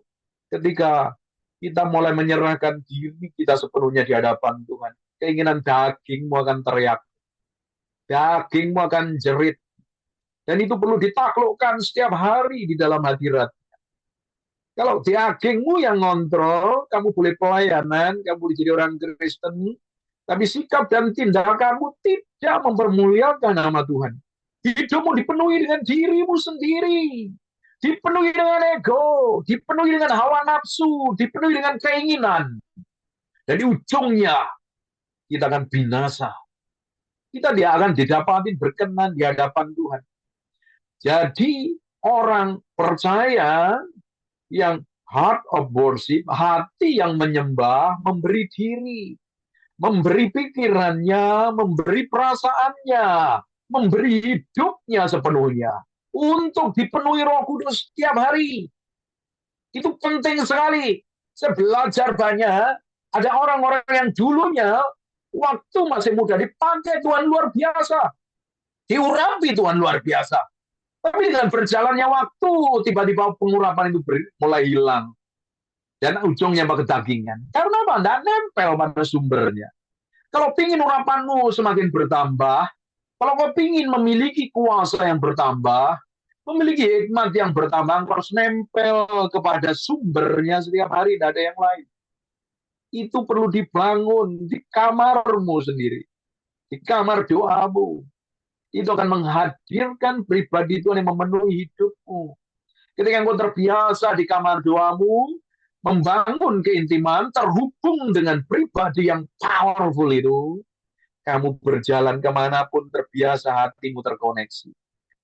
ketika kita mulai menyerahkan diri kita sepenuhnya di hadapan Tuhan, keinginan dagingmu akan teriak. Dagingmu akan jerit. Dan itu perlu ditaklukkan setiap hari di dalam hadirat. Kalau dagingmu yang ngontrol, kamu boleh pelayanan, kamu boleh jadi orang Kristen, tapi sikap dan tindakanmu tidak mempermuliakan nama Tuhan. Hidupmu dipenuhi dengan dirimu sendiri, dipenuhi dengan ego, dipenuhi dengan hawa nafsu, dipenuhi dengan keinginan. Dan di ujungnya kita akan binasa. Kita tidak akan didapatin berkenan di hadapan Tuhan. Jadi orang percaya yang heart of worship, hati yang menyembah, memberi diri, memberi pikirannya, memberi perasaannya, memberi hidupnya sepenuhnya untuk dipenuhi Roh Kudus setiap hari. Itu penting sekali. Saya belajar banyak, ada orang-orang yang dulunya waktu masih muda dipakai Tuhan luar biasa, diurapi Tuhan luar biasa. Tapi dengan berjalannya waktu, tiba-tiba pengurapan itu mulai hilang. Dan ujungnya kedagingan. Karena apa? Tidak nempel pada sumbernya. Kalau ingin urapanmu semakin bertambah, kalau kau ingin memiliki kuasa yang bertambah, memiliki hikmat yang bertambah, kau harus nempel kepada sumbernya setiap hari, tidak ada yang lain. Itu perlu dibangun di kamarmu sendiri, di kamar doamu. Itu akan menghadirkan pribadi Tuhan yang memenuhi hidupmu. Ketika engkau terbiasa di kamar doamu, membangun keintiman, terhubung dengan pribadi yang powerful itu, kamu berjalan kemanapun terbiasa hatimu terkoneksi.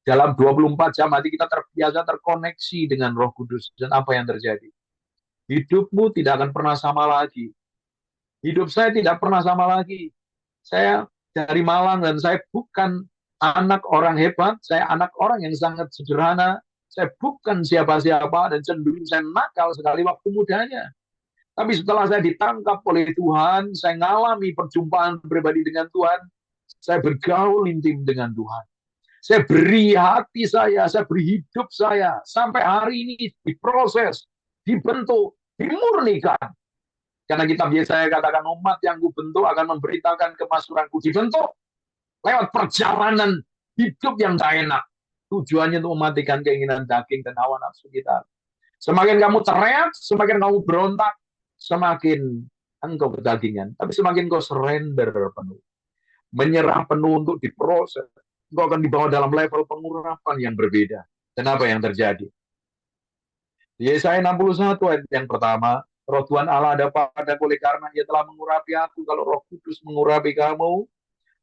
Dalam 24 jam hati kita terbiasa terkoneksi dengan Roh Kudus. Dan apa yang terjadi? Hidupmu tidak akan pernah sama lagi. Hidup saya tidak pernah sama lagi. Saya dari Malang dan saya bukan anak orang hebat, saya anak orang yang sangat sederhana, saya bukan siapa-siapa dan cenderung saya nakal sekali waktu mudanya. Tapi setelah saya ditangkap oleh Tuhan, saya mengalami perjumpaan pribadi dengan Tuhan, saya bergaul intim dengan Tuhan. Saya beri hati saya beri hidup saya, sampai hari ini diproses, dibentuk, dimurnikan. Karena kitab Yesaya katakan umat yang kubentuk akan memberitakan kemasuranku, dibentuk lewat perjalanan hidup yang tak enak. Tujuannya untuk mematikan keinginan daging dan hawa nafsu kita. Semakin kamu teriak, semakin kamu berontak, semakin engkau kedagingan. Tapi semakin kau surrender penuh, menyerah penuh untuk diproses, engkau akan dibawa dalam level pengurapan yang berbeda. Dan apa yang terjadi? Yesaya 61 ayat yang pertama, Roh Tuhan Allah ada padaku oleh karena Ia telah mengurapi aku. Kalau Roh Kudus mengurapi kamu,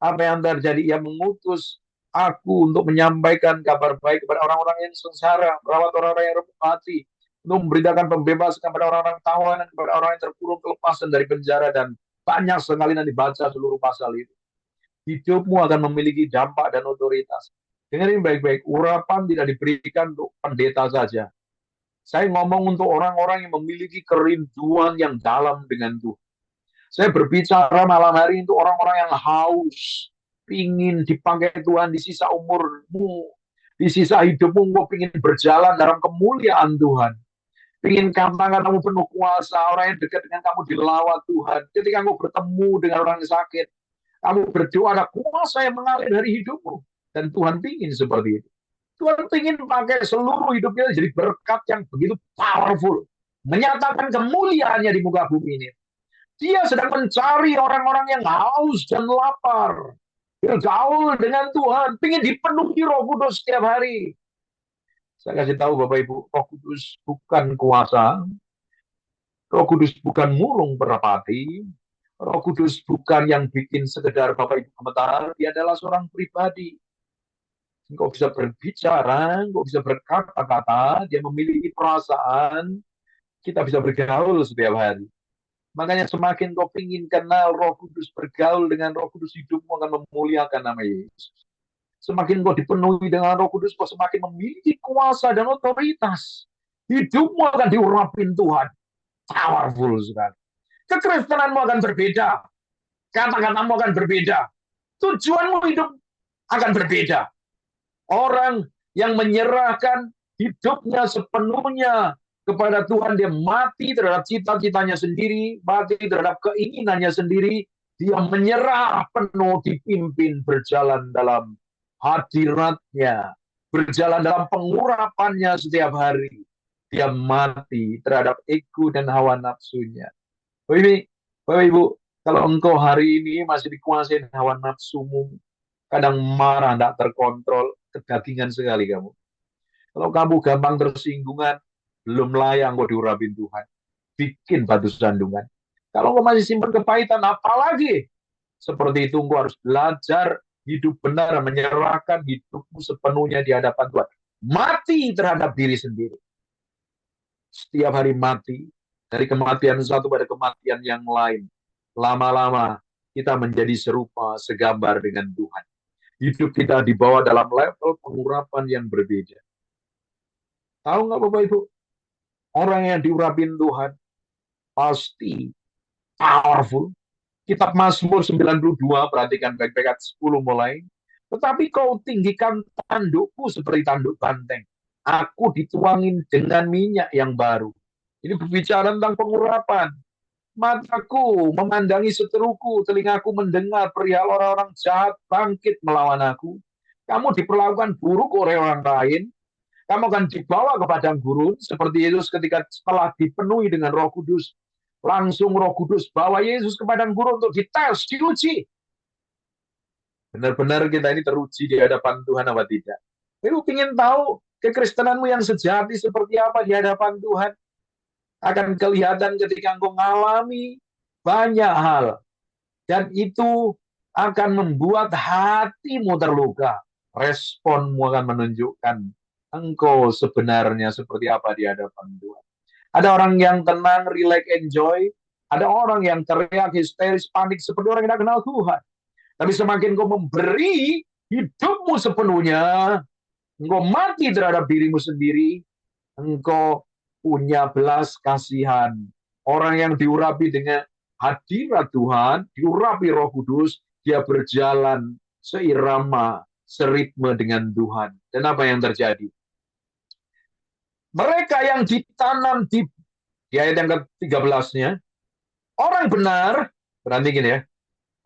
apa yang terjadi? Ia mengutus aku untuk menyampaikan kabar baik kepada orang-orang yang sengsara, merawat orang-orang yang remuk hati, untuk memberitakan pembebasan kepada orang-orang tawanan, kepada orang yang terkurung kelepasan dari penjara, dan banyak sekali nanti baca seluruh pasal itu. Hidupmu akan memiliki dampak dan otoritas. Dengerin baik-baik, urapan tidak diberikan untuk pendeta saja. Saya ngomong untuk orang-orang yang memiliki kerinduan yang dalam dengan Tuhan. Saya berbicara malam hari untuk orang-orang yang haus, pingin dipakai Tuhan di sisa umurmu, di sisa hidupmu, engkau pingin berjalan dalam kemuliaan Tuhan. Pingin katakan kamu penuh kuasa, orang yang dekat dengan kamu dilawat Tuhan. Ketika engkau bertemu dengan orang yang sakit, kamu berdoa, ada kuasa yang mengalir dari hidupmu. Dan Tuhan pingin seperti itu. Tuhan pingin pakai seluruh hidupnya jadi berkat yang begitu powerful. Menyatakan kemuliaannya di muka bumi ini. Dia sedang mencari orang-orang yang haus dan lapar. Bergaul dengan Tuhan, pingin dipenuhi Roh Kudus setiap hari. Saya kasih tahu Bapak Ibu, Roh Kudus bukan kuasa, Roh Kudus bukan murung merapati, Roh Kudus bukan yang bikin sekedar Bapak Ibu gemetar, dia adalah seorang pribadi. Engkau bisa berbicara, engkau bisa berkata-kata, dia memiliki perasaan, kita bisa bergaul setiap hari. Makanya semakin kau ingin kenal Roh Kudus, bergaul dengan Roh Kudus, hidupmu akan memuliakan nama Yesus. Semakin kau dipenuhi dengan Roh Kudus, kau semakin memiliki kuasa dan otoritas. Hidupmu akan diurapin Tuhan. Powerful sekali. Kekristenanmu akan berbeda. Kata-katamu akan berbeda. Tujuanmu hidup akan berbeda. Orang yang menyerahkan hidupnya sepenuhnya kepada Tuhan, dia mati terhadap cita-citanya sendiri, mati terhadap keinginannya sendiri, dia menyerah penuh, dipimpin berjalan dalam hadiratnya, berjalan dalam pengurapannya setiap hari. Dia mati terhadap ego dan hawa nafsunya. Bapak Ibu, kalau engkau hari ini masih dikuasai hawa nafsumu, kadang marah, tidak terkontrol, kedagingan sekali kamu. Kalau kamu gampang tersinggungan, belum layak engkau diurapin Tuhan. Bikin batu sandungan. Kalau engkau masih simpan kepahitan, apalagi? Seperti itu engkau harus belajar hidup benar, menyerahkan hidupmu sepenuhnya di hadapan Tuhan. Mati terhadap diri sendiri. Setiap hari mati, dari kematian satu pada kematian yang lain. Lama-lama kita menjadi serupa, segambar dengan Tuhan. Hidup kita dibawa dalam level pengurapan yang berbeda. Tahu nggak Bapak Ibu? Orang yang diurapin Tuhan pasti powerful. Kitab Mazmur 92, perhatikan baik-baik ayat 10 mulai. Tetapi kau tinggikan tandukku seperti tanduk banteng. Aku dituangin dengan minyak yang baru. Ini berbicara tentang pengurapan. Mataku memandangi seteruku, telingaku mendengar perihal orang-orang jahat bangkit melawan aku. Kamu diperlakukan buruk oleh orang lain. Kamu akan dibawa ke padang gurun seperti Yesus ketika setelah dipenuhi dengan Roh Kudus. Langsung Roh Kudus bawa Yesus ke padang gurun untuk dites, diuji. Benar-benar kita ini teruji di hadapan Tuhan apa tidak? Lu ingin tahu kekristenanmu yang sejati seperti apa di hadapan Tuhan? Akan kelihatan ketika engkau mengalami banyak hal. Dan itu akan membuat hatimu terluka. Responmu akan menunjukkan engkau sebenarnya seperti apa di hadapan Tuhan. Ada orang yang tenang, relax, enjoy. Ada orang yang teriak, histeris, panik seperti orang yang tidak kenal Tuhan. Tapi semakin kau memberi hidupmu sepenuhnya, engkau mati terhadap dirimu sendiri, engkau punya belas kasihan. Orang yang diurapi dengan hadirat Tuhan, diurapi Roh Kudus, dia berjalan seirama, seritme dengan Tuhan. Dan apa yang terjadi? Mereka yang ditanam di ayat yang ke-13-nya, orang benar, perhatikan ya,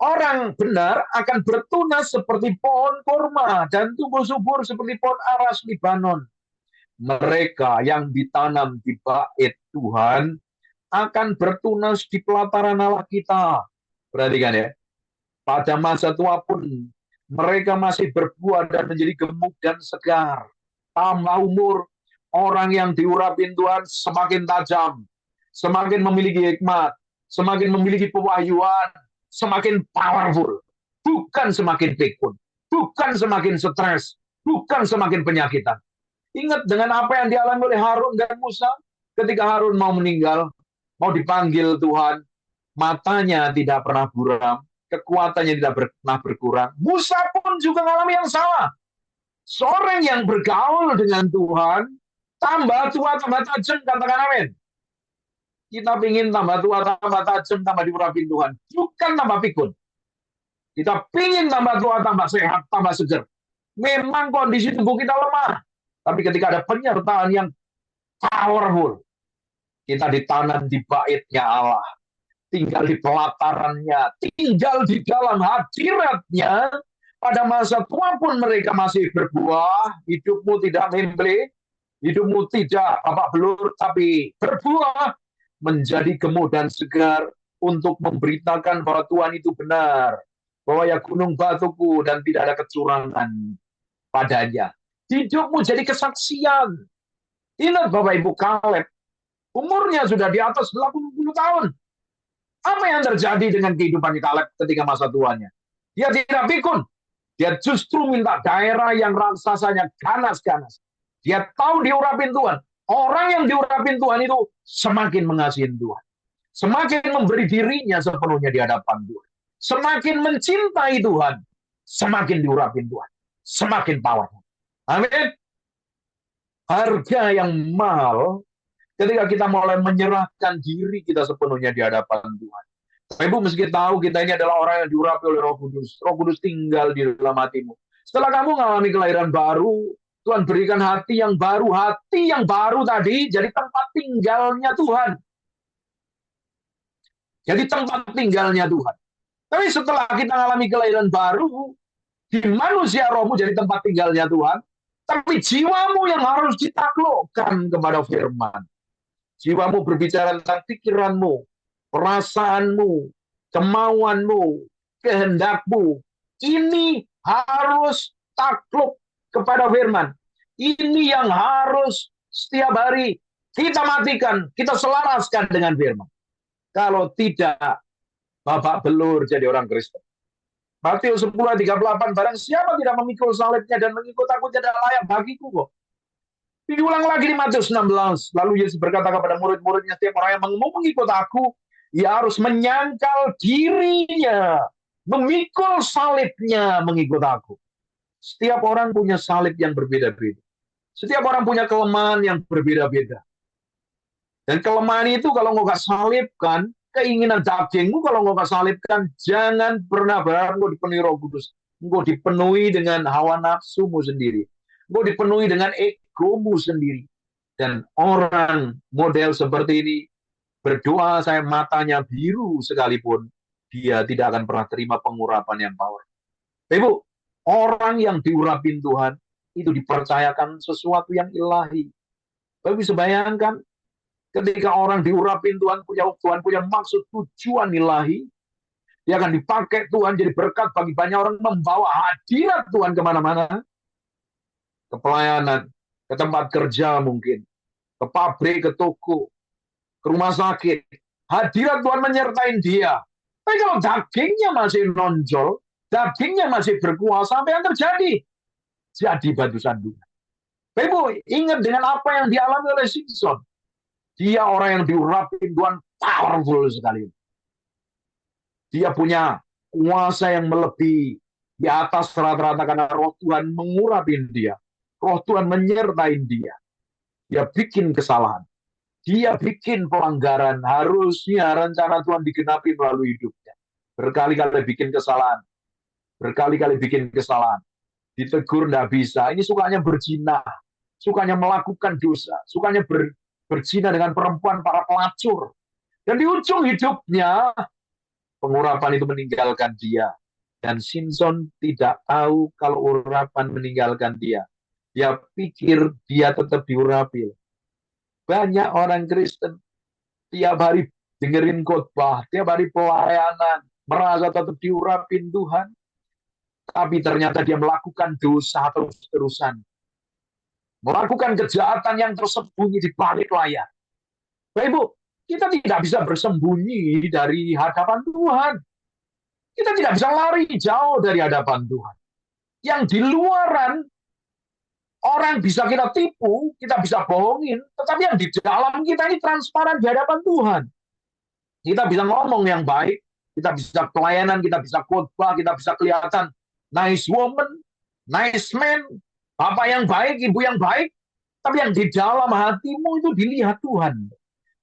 orang benar akan bertunas seperti pohon kurma dan tumbuh subur seperti pohon aras Libanon. Mereka yang ditanam di bait Tuhan akan bertunas di pelataran Allah kita. Perhatikan ya, pada masa tua pun mereka masih berbuah dan menjadi gemuk dan segar. Tambah umur, orang yang diurapin Tuhan semakin tajam, semakin memiliki hikmat, semakin memiliki pewahyuan, semakin powerful. Bukan semakin pikun, bukan semakin stres, bukan semakin penyakitan. Ingat dengan apa yang dialami oleh Harun dan Musa ketika Harun mau meninggal, mau dipanggil Tuhan, matanya tidak pernah buram, kekuatannya tidak pernah berkurang. Musa pun juga mengalami yang sama. Seorang yang bergaul dengan Tuhan, tambah tua, tambah tajam, katakan amin. Kita ingin tambah tua, tambah tajam, tambah diurapin Tuhan. Bukan tambah pikun. Kita ingin tambah tua, tambah sehat, tambah seger. Memang kondisi tubuh kita lemah. Tapi ketika ada penyertaan yang powerful, kita ditanam di baitnya Allah. Tinggal di pelatarannya, tinggal di dalam hadiratnya. Pada masa tua pun mereka masih berbuah, hidupmu tidak memble, hidupmu tidak babak belur, tapi berbuah, menjadi gemuk dan segar untuk memberitakan bahwa Tuhan itu benar, bahwa ya gunung batuku dan tidak ada kecurangan padanya. Hidupmu jadi kesaksian. Ingat Bapak Ibu Kaleb, umurnya sudah di atas 80 tahun. Apa yang terjadi dengan kehidupan Kaleb ketika masa tuanya? Dia tidak pikun. Dia justru minta daerah yang raksasanya ganas-ganas. Dia tahu diurapin Tuhan. Orang yang diurapin Tuhan itu semakin mengasihi Tuhan. Semakin memberi dirinya sepenuhnya di hadapan Tuhan. Semakin mencintai Tuhan. Semakin diurapin Tuhan. Semakin powerful. Amin. Harga yang mahal ketika kita mulai menyerahkan diri kita sepenuhnya di hadapan Tuhan. Ibu meski tahu kita ini adalah orang yang diurapi oleh Roh Kudus. Roh Kudus tinggal di dalam hatimu. Setelah kamu mengalami kelahiran baru, Tuhan berikan hati yang baru. Hati yang baru tadi jadi tempat tinggalnya Tuhan. Jadi tempat tinggalnya Tuhan. Tapi setelah kita mengalami kelahiran baru, di manusia rohmu jadi tempat tinggalnya Tuhan. Tapi jiwamu yang harus ditaklukkan kepada firman. Jiwamu berbicara tentang pikiranmu, perasaanmu, kemauanmu, kehendakmu. Ini harus takluk kepada firman. Ini yang harus setiap hari kita matikan, kita selaraskan dengan firman. Kalau tidak, babak belur jadi orang Kristen. Matius 10:38, barang siapa tidak memikul salibnya dan mengikut aku tidak layak bagiku kok. Diulang lagi di Matius 16. Lalu Yesus berkata kepada murid-muridnya, setiap orang yang mau mengikut aku, ia harus menyangkal dirinya, memikul salibnya mengikut aku. Setiap orang punya salib yang berbeda-beda. Setiap orang punya kelemahan yang berbeda-beda. Dan kelemahan itu kalau nggak salibkan, keinginan dagingmu kalau nggak salibkan, jangan pernah berharap engkau dipenuhi Roh Kudus. Engkau dipenuhi dengan hawa nafsumu sendiri. Engkau dipenuhi dengan egomu sendiri. Dan orang model seperti ini berdoa saya matanya biru sekalipun, dia tidak akan pernah terima pengurapan yang power. Ibu, orang yang diurapin Tuhan itu dipercayakan sesuatu yang ilahi. Bapak bisa bayangkan, ketika orang diurapin Tuhan punya maksud tujuan ilahi, dia akan dipakai Tuhan jadi berkat bagi banyak orang, membawa hadirat Tuhan kemana-mana, ke pelayanan, ke tempat kerja mungkin, ke pabrik, ke toko, ke rumah sakit. Hadirat Tuhan menyertai dia. Tapi kalau dagingnya masih nonjol, dagingnya masih berkuasa, apa yang terjadi? Jadi batu sandungan. Ibu, ingat dengan apa yang dialami oleh Simpson. Dia orang yang diurapin Tuhan powerful sekali. Dia punya kuasa yang melebihi di atas rata-rata karena roh Tuhan mengurapin dia. Roh Tuhan menyertai dia. Dia bikin kesalahan. Dia bikin pelanggaran. Harusnya rencana Tuhan digenapi melalui hidupnya. Berkali-kali bikin kesalahan. Berkali-kali bikin kesalahan. Ditegur tidak bisa. Ini sukanya berzina. Sukanya melakukan dosa. Sukanya berzina dengan perempuan, para pelacur. Dan di ujung hidupnya, pengurapan itu meninggalkan dia. Dan Simpson tidak tahu kalau urapan meninggalkan dia. Dia pikir dia tetap diurapi. Banyak orang Kristen tiap hari dengerin khotbah, tiap hari pelayanan, merasa tetap diurapin Tuhan. Tapi ternyata dia melakukan dosa terus-terusan. Melakukan kejahatan yang tersembunyi di balik layar. Bapak Ibu, kita tidak bisa bersembunyi dari hadapan Tuhan. Kita tidak bisa lari jauh dari hadapan Tuhan. Yang di luaran, orang bisa kita tipu, kita bisa bohongin, tetapi yang di dalam kita ini transparan di hadapan Tuhan. Kita bisa ngomong yang baik, kita bisa pelayanan, kita bisa khotbah, kita bisa kelihatan nice woman, nice man, bapak yang baik, ibu yang baik, tapi yang di dalam hatimu itu dilihat Tuhan.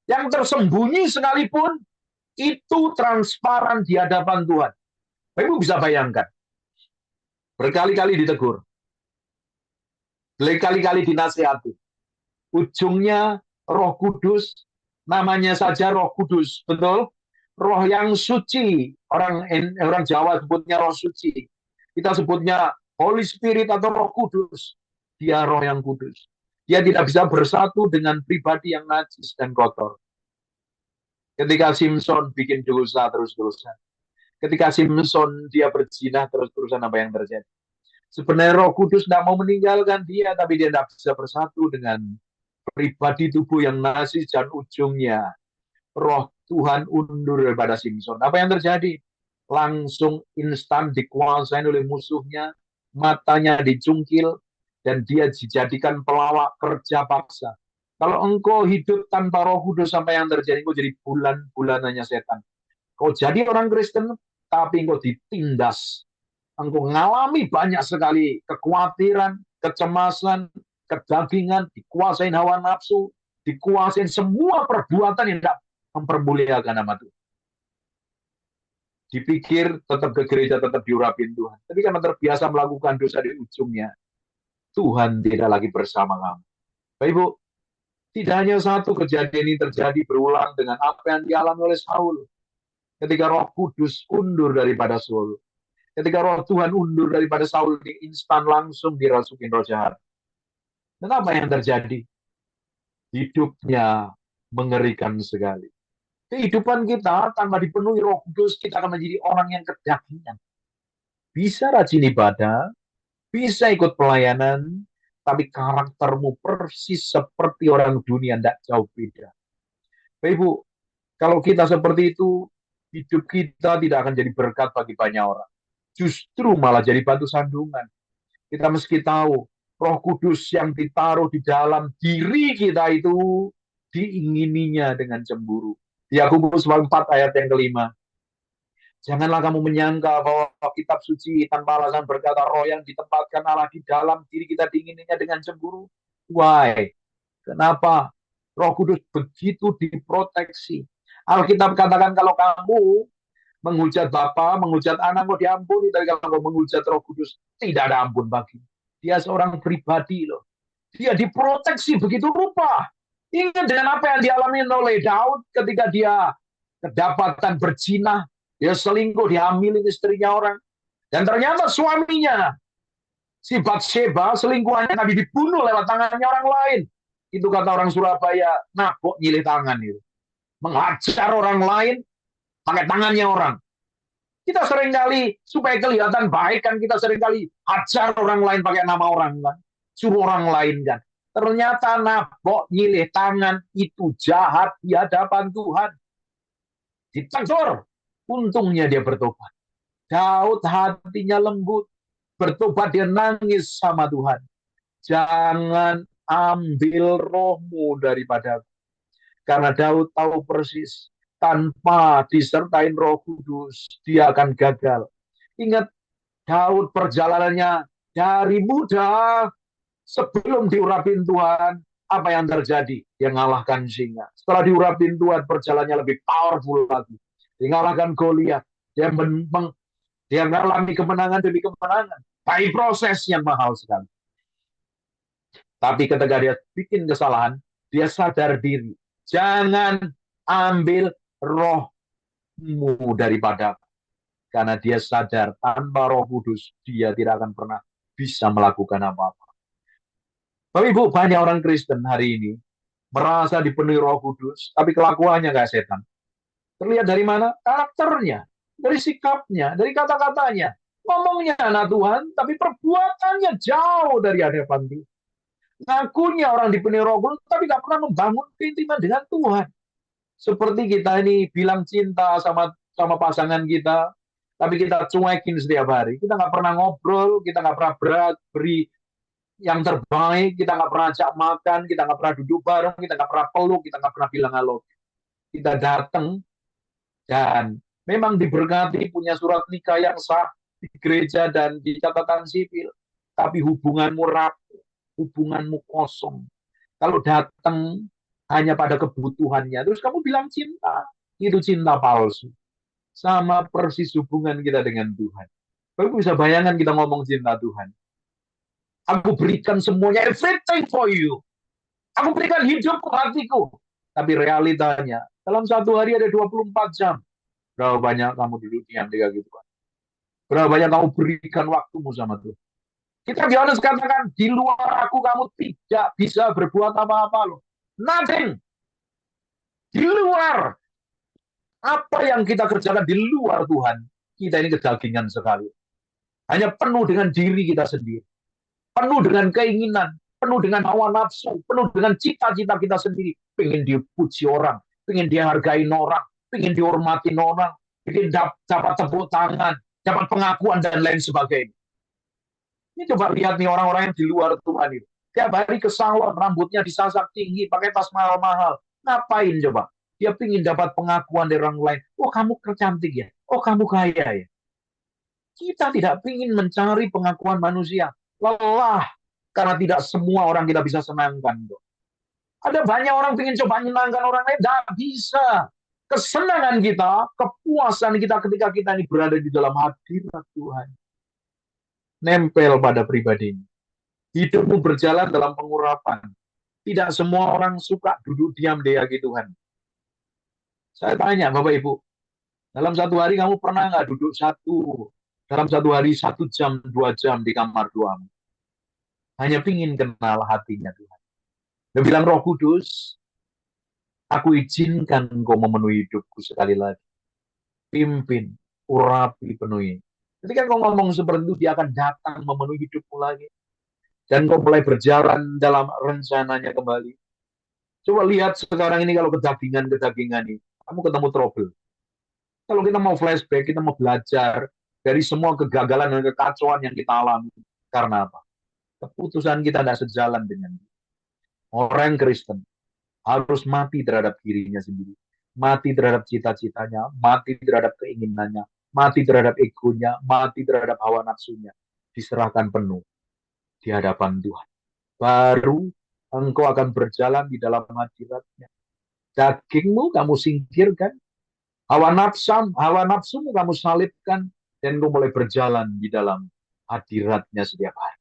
Yang tersembunyi sekalipun, itu transparan di hadapan Tuhan. Ibu bisa bayangkan, berkali-kali ditegur, berkali-kali dinasihati, ujungnya Roh Kudus, namanya saja Roh Kudus, betul? Roh yang suci, orang Jawa sebutnya Roh Suci. Kita sebutnya Holy Spirit atau Roh Kudus. Dia Roh yang kudus. Dia tidak bisa bersatu dengan pribadi yang najis dan kotor. Ketika Simpson bikin dosa terus-terusan. Ketika Simpson dia berzina terus-terusan, apa yang terjadi? Sebenarnya Roh Kudus tidak mau meninggalkan dia, tapi dia tidak bisa bersatu dengan pribadi tubuh yang najis dan ujungnya Roh Tuhan undur daripada Simpson. Apa yang terjadi? Langsung instan dikuasai oleh musuhnya, matanya dicungkil, dan dia dijadikan pelawak kerja paksa. Kalau engkau hidup tanpa Roh Kudus, sampai yang terjadi, engkau jadi bulan-bulanannya setan. Kau jadi orang Kristen, tapi engkau ditindas. Engkau mengalami banyak sekali kekhawatiran, kecemasan, kedagingan, dikuasain hawa nafsu, dikuasain semua perbuatan yang tidak mempermuliakan nama Tuhan. Dipikir tetap ke gereja, tetap diurapin Tuhan. Tapi karena terbiasa melakukan dosa di ujungnya, Tuhan tidak lagi bersama kamu. Bapak Ibu, tidak hanya satu kejadian ini terjadi berulang dengan apa yang dialami oleh Saul. Ketika Roh Kudus undur daripada Saul. Ketika Roh Tuhan undur daripada Saul, di instan langsung dirasukin roh jahat. Dan apa yang terjadi? Hidupnya mengerikan sekali. Kehidupan kita tanpa dipenuhi Roh Kudus, kita akan menjadi orang yang kedagingan. Bisa rajin ibadah, bisa ikut pelayanan, tapi karaktermu persis seperti orang dunia, tidak jauh beda. Bapak Ibu, kalau kita seperti itu, hidup kita tidak akan jadi berkat bagi banyak orang. Justru malah jadi batu sandungan. Kita meski tahu, Roh Kudus yang ditaruh di dalam diri kita itu diingininya dengan cemburu. Di Yakobus 4 ayat yang kelima. Janganlah kamu menyangka bahwa kitab suci tanpa alasan berkata roh yang ditempatkan Allah di dalam diri kita diingininya dengan cemburu. Why? Kenapa? Roh Kudus begitu diproteksi. Alkitab katakan kalau kamu menghujat Bapa, menghujat anak, mau diampuni. Tapi kalau menghujat Roh Kudus, tidak ada ampun bagi. Dia seorang pribadi loh. Dia diproteksi begitu rupa. Ingat dengan apa yang dialami oleh Daud ketika dia kedapatan berzina, dia selingkuh, dihamilin istrinya orang. Dan ternyata suaminya, si Batseba, selingkuhannya tadi dibunuh lewat tangannya orang lain. Itu kata orang Surabaya, nabok nyilih tangan itu. Menghajar orang lain pakai tangannya orang. Kita seringkali supaya kelihatan baik kan, kita seringkali hajar orang lain pakai nama orang kan, suruh orang lain kan. Ternyata nabok nyilih tangan itu jahat di hadapan Tuhan. Ditegur, untungnya dia bertobat. Daud hatinya lembut, bertobat dia nangis sama Tuhan. Jangan ambil rohmu daripada, karena Daud tahu persis tanpa disertai Roh Kudus dia akan gagal. Ingat, Daud perjalanannya dari muda, sebelum diurapin Tuhan, apa yang terjadi? Dia mengalahkan singa. Setelah diurapin Tuhan, perjalanannya lebih powerful lagi. Dia mengalahkan Goliat. Dia mengalami kemenangan demi kemenangan. By proses yang mahal sekali. Tapi ketika dia bikin kesalahan, dia sadar diri. Jangan ambil rohmu daripada, karena dia sadar tanpa Roh Kudus dia tidak akan pernah bisa melakukan apa-apa. Bapak Ibu, banyak orang Kristen hari ini merasa dipenuhi Roh Kudus, tapi kelakuannya kayak setan. Terlihat dari mana? Karakternya, dari sikapnya, dari kata-katanya. Ngomongnya anak Tuhan, tapi perbuatannya jauh dari hadapan Tuhan. Ngakunya orang dipenuhi Roh Kudus, tapi nggak pernah membangun keintiman dengan Tuhan. Seperti kita ini bilang cinta sama pasangan kita, tapi kita cuekin setiap hari. Kita nggak pernah ngobrol, kita nggak pernah beri yang terbaik, kita nggak pernah ajak makan, kita nggak pernah duduk bareng, kita nggak pernah peluk, kita nggak pernah bilang halo. Kita datang dan memang diberkati punya surat nikah yang sah di gereja dan di catatan sipil, tapi hubunganmu rapuh, hubunganmu kosong. Kalau datang hanya pada kebutuhannya, terus kamu bilang cinta, itu cinta palsu. Sama persis hubungan kita dengan Tuhan. Kamu bisa bayangkan kita ngomong cinta Tuhan. Aku berikan semuanya, everything for you. Aku berikan hidupku, hatiku. Tapi realitanya, dalam satu hari ada 24 jam. Berapa banyak kamu duduk diam di kaki Tuhan? Berapa banyak kamu berikan waktumu sama Tuhan? Kita Yohanes katakan, di luar aku kamu tidak bisa berbuat apa-apa loh. Nothing. Di luar. Apa yang kita kerjakan di luar Tuhan, kita ini kedagingan sekali. Hanya penuh dengan diri kita sendiri. Penuh dengan keinginan, penuh dengan hawa nafsu, penuh dengan cita-cita kita sendiri. Pengen dipuji orang, pengen dihargain orang, pengen dihormatin orang, pengen dapat tepuk tangan, dapat pengakuan, dan lain sebagainya. Ini coba lihat nih orang-orang yang di luar Tuhan itu. Tiap hari ke salon, rambutnya disasak tinggi, pakai tas mahal-mahal. Ngapain coba? Dia ingin dapat pengakuan dari orang lain. Oh, kamu cantik ya? Oh, kamu kaya ya? Kita tidak ingin mencari pengakuan manusia. Lelah. Karena tidak semua orang kita bisa senangkan. Ada banyak orang ingin coba menyenangkan orang lain. Tidak bisa. Kesenangan kita, kepuasan kita ketika kita ini berada di dalam hadirat Tuhan. Nempel pada pribadinya. Hidupmu berjalan dalam pengurapan. Tidak semua orang suka duduk diam di kaki Tuhan. Saya tanya Bapak Ibu, dalam satu hari kamu pernah nggak duduk dalam satu hari 1 jam, 2 jam di kamar doamu? hanya pingin kenal hatinya Tuhan. Dia bilang, Roh Kudus, aku izinkan engkau memenuhi hidupku sekali lagi. Pimpin, urapi, penuhi. Ketika engkau ngomong seperti itu, dia akan datang memenuhi hidupmu lagi. Dan engkau mulai berjalan dalam rencananya kembali. Coba lihat sekarang ini kalau kedagingan ini, kamu ketemu trouble. Kalau kita mau flashback, kita mau belajar dari semua kegagalan dan kekacauan yang kita alami. Karena apa? Keputusan kita tidak sejalan dengan dia. Orang Kristen harus mati terhadap dirinya sendiri. Mati terhadap cita-citanya, mati terhadap keinginannya, mati terhadap egonya, mati terhadap hawa nafsunya. Diserahkan penuh di hadapan Tuhan. Baru engkau akan berjalan di dalam hadirat-Nya. Dagingmu kamu singkirkan, hawa nafsumu kamu salibkan, dan engkau mulai berjalan di dalam hadirat-Nya setiap hari.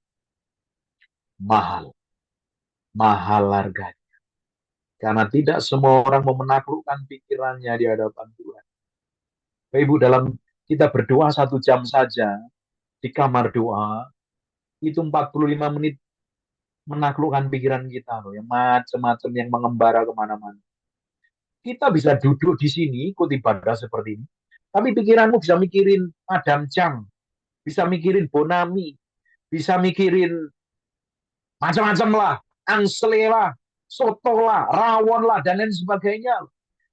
Mahal, mahal harganya. Karena tidak semua orang mau menaklukkan pikirannya di hadapan Tuhan. Bapak Ibu, dalam kita berdoa 1 jam saja di kamar doa, itu 45 menit menaklukkan pikiran kita loh, yang macam-macam yang mengembara kemana-mana. Kita bisa duduk di sini ikut ibadah seperti ini, tapi pikiranmu bisa mikirin Adam Chang, bisa mikirin Bonami, bisa mikirin macam-macam lah, Angsle lah, Soto lah, Rawon lah, dan lain sebagainya.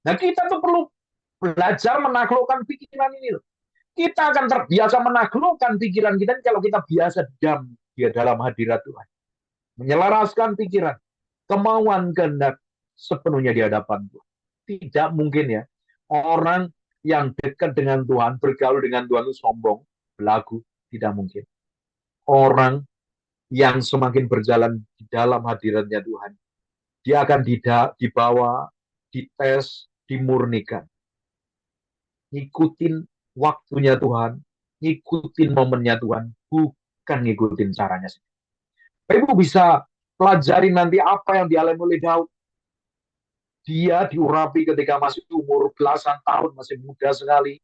Nah, kita tuh perlu belajar menaklukkan pikiran ini loh. Kita akan terbiasa menaklukkan pikiran kita kalau kita biasa diam di dalam hadirat Tuhan. Menyelaraskan pikiran, kemauan, kehendak sepenuhnya di hadapan Tuhan. Tidak mungkin ya, orang yang dekat dengan Tuhan, bergaul dengan Tuhan itu sombong, belagu, tidak mungkin. Orang yang semakin berjalan di dalam hadiratnya Tuhan, dia akan dibawa, dites, dimurnikan. Ngikutin waktunya Tuhan, ngikutin momennya Tuhan, bukan ngikutin caranya sendiri. Ibu bisa pelajari nanti apa yang dialami oleh Daud. Dia diurapi ketika masih umur belasan tahun, masih muda sekali,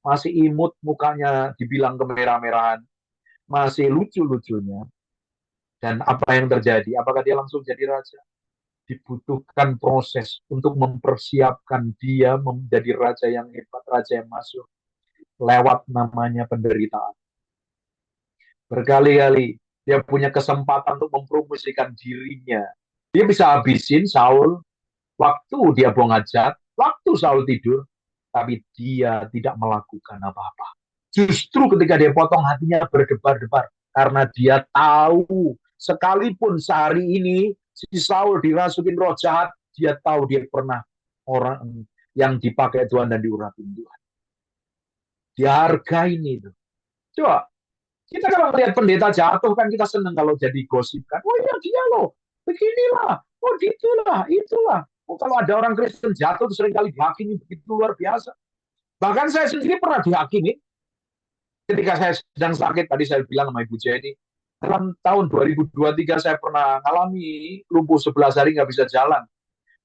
masih imut, mukanya dibilang kemerah-merahan, masih lucu-lucunya. Dan apa yang terjadi? Apakah dia langsung jadi raja? Dibutuhkan proses untuk mempersiapkan dia menjadi raja yang hebat, raja yang masuk. Lewat namanya penderitaan. Berkali-kali dia punya kesempatan untuk mempromosikan dirinya. Dia bisa habisin Saul waktu dia buang hajat, waktu Saul tidur, tapi dia tidak melakukan apa-apa. Justru ketika dia potong hatinya berdebar-debar, karena dia tahu sekalipun sehari ini si Saul dirasukin roh jahat, dia tahu dia pernah orang yang dipakai Tuhan dan diurapi Tuhan. Dia hargai itu. Coba, kita kalau melihat pendeta jatuh kan kita senang kalau jadi gosip kan. Oh iya dia loh, beginilah, oh gitulah, itulah. Oh, kalau ada orang Kristen jatuh seringkali dihakimi begitu luar biasa. Bahkan saya sendiri pernah dihakimi ketika saya sedang sakit. Tadi saya bilang sama Ibu Jenny, dalam tahun 2023 saya pernah mengalami lumpuh 11 hari nggak bisa jalan.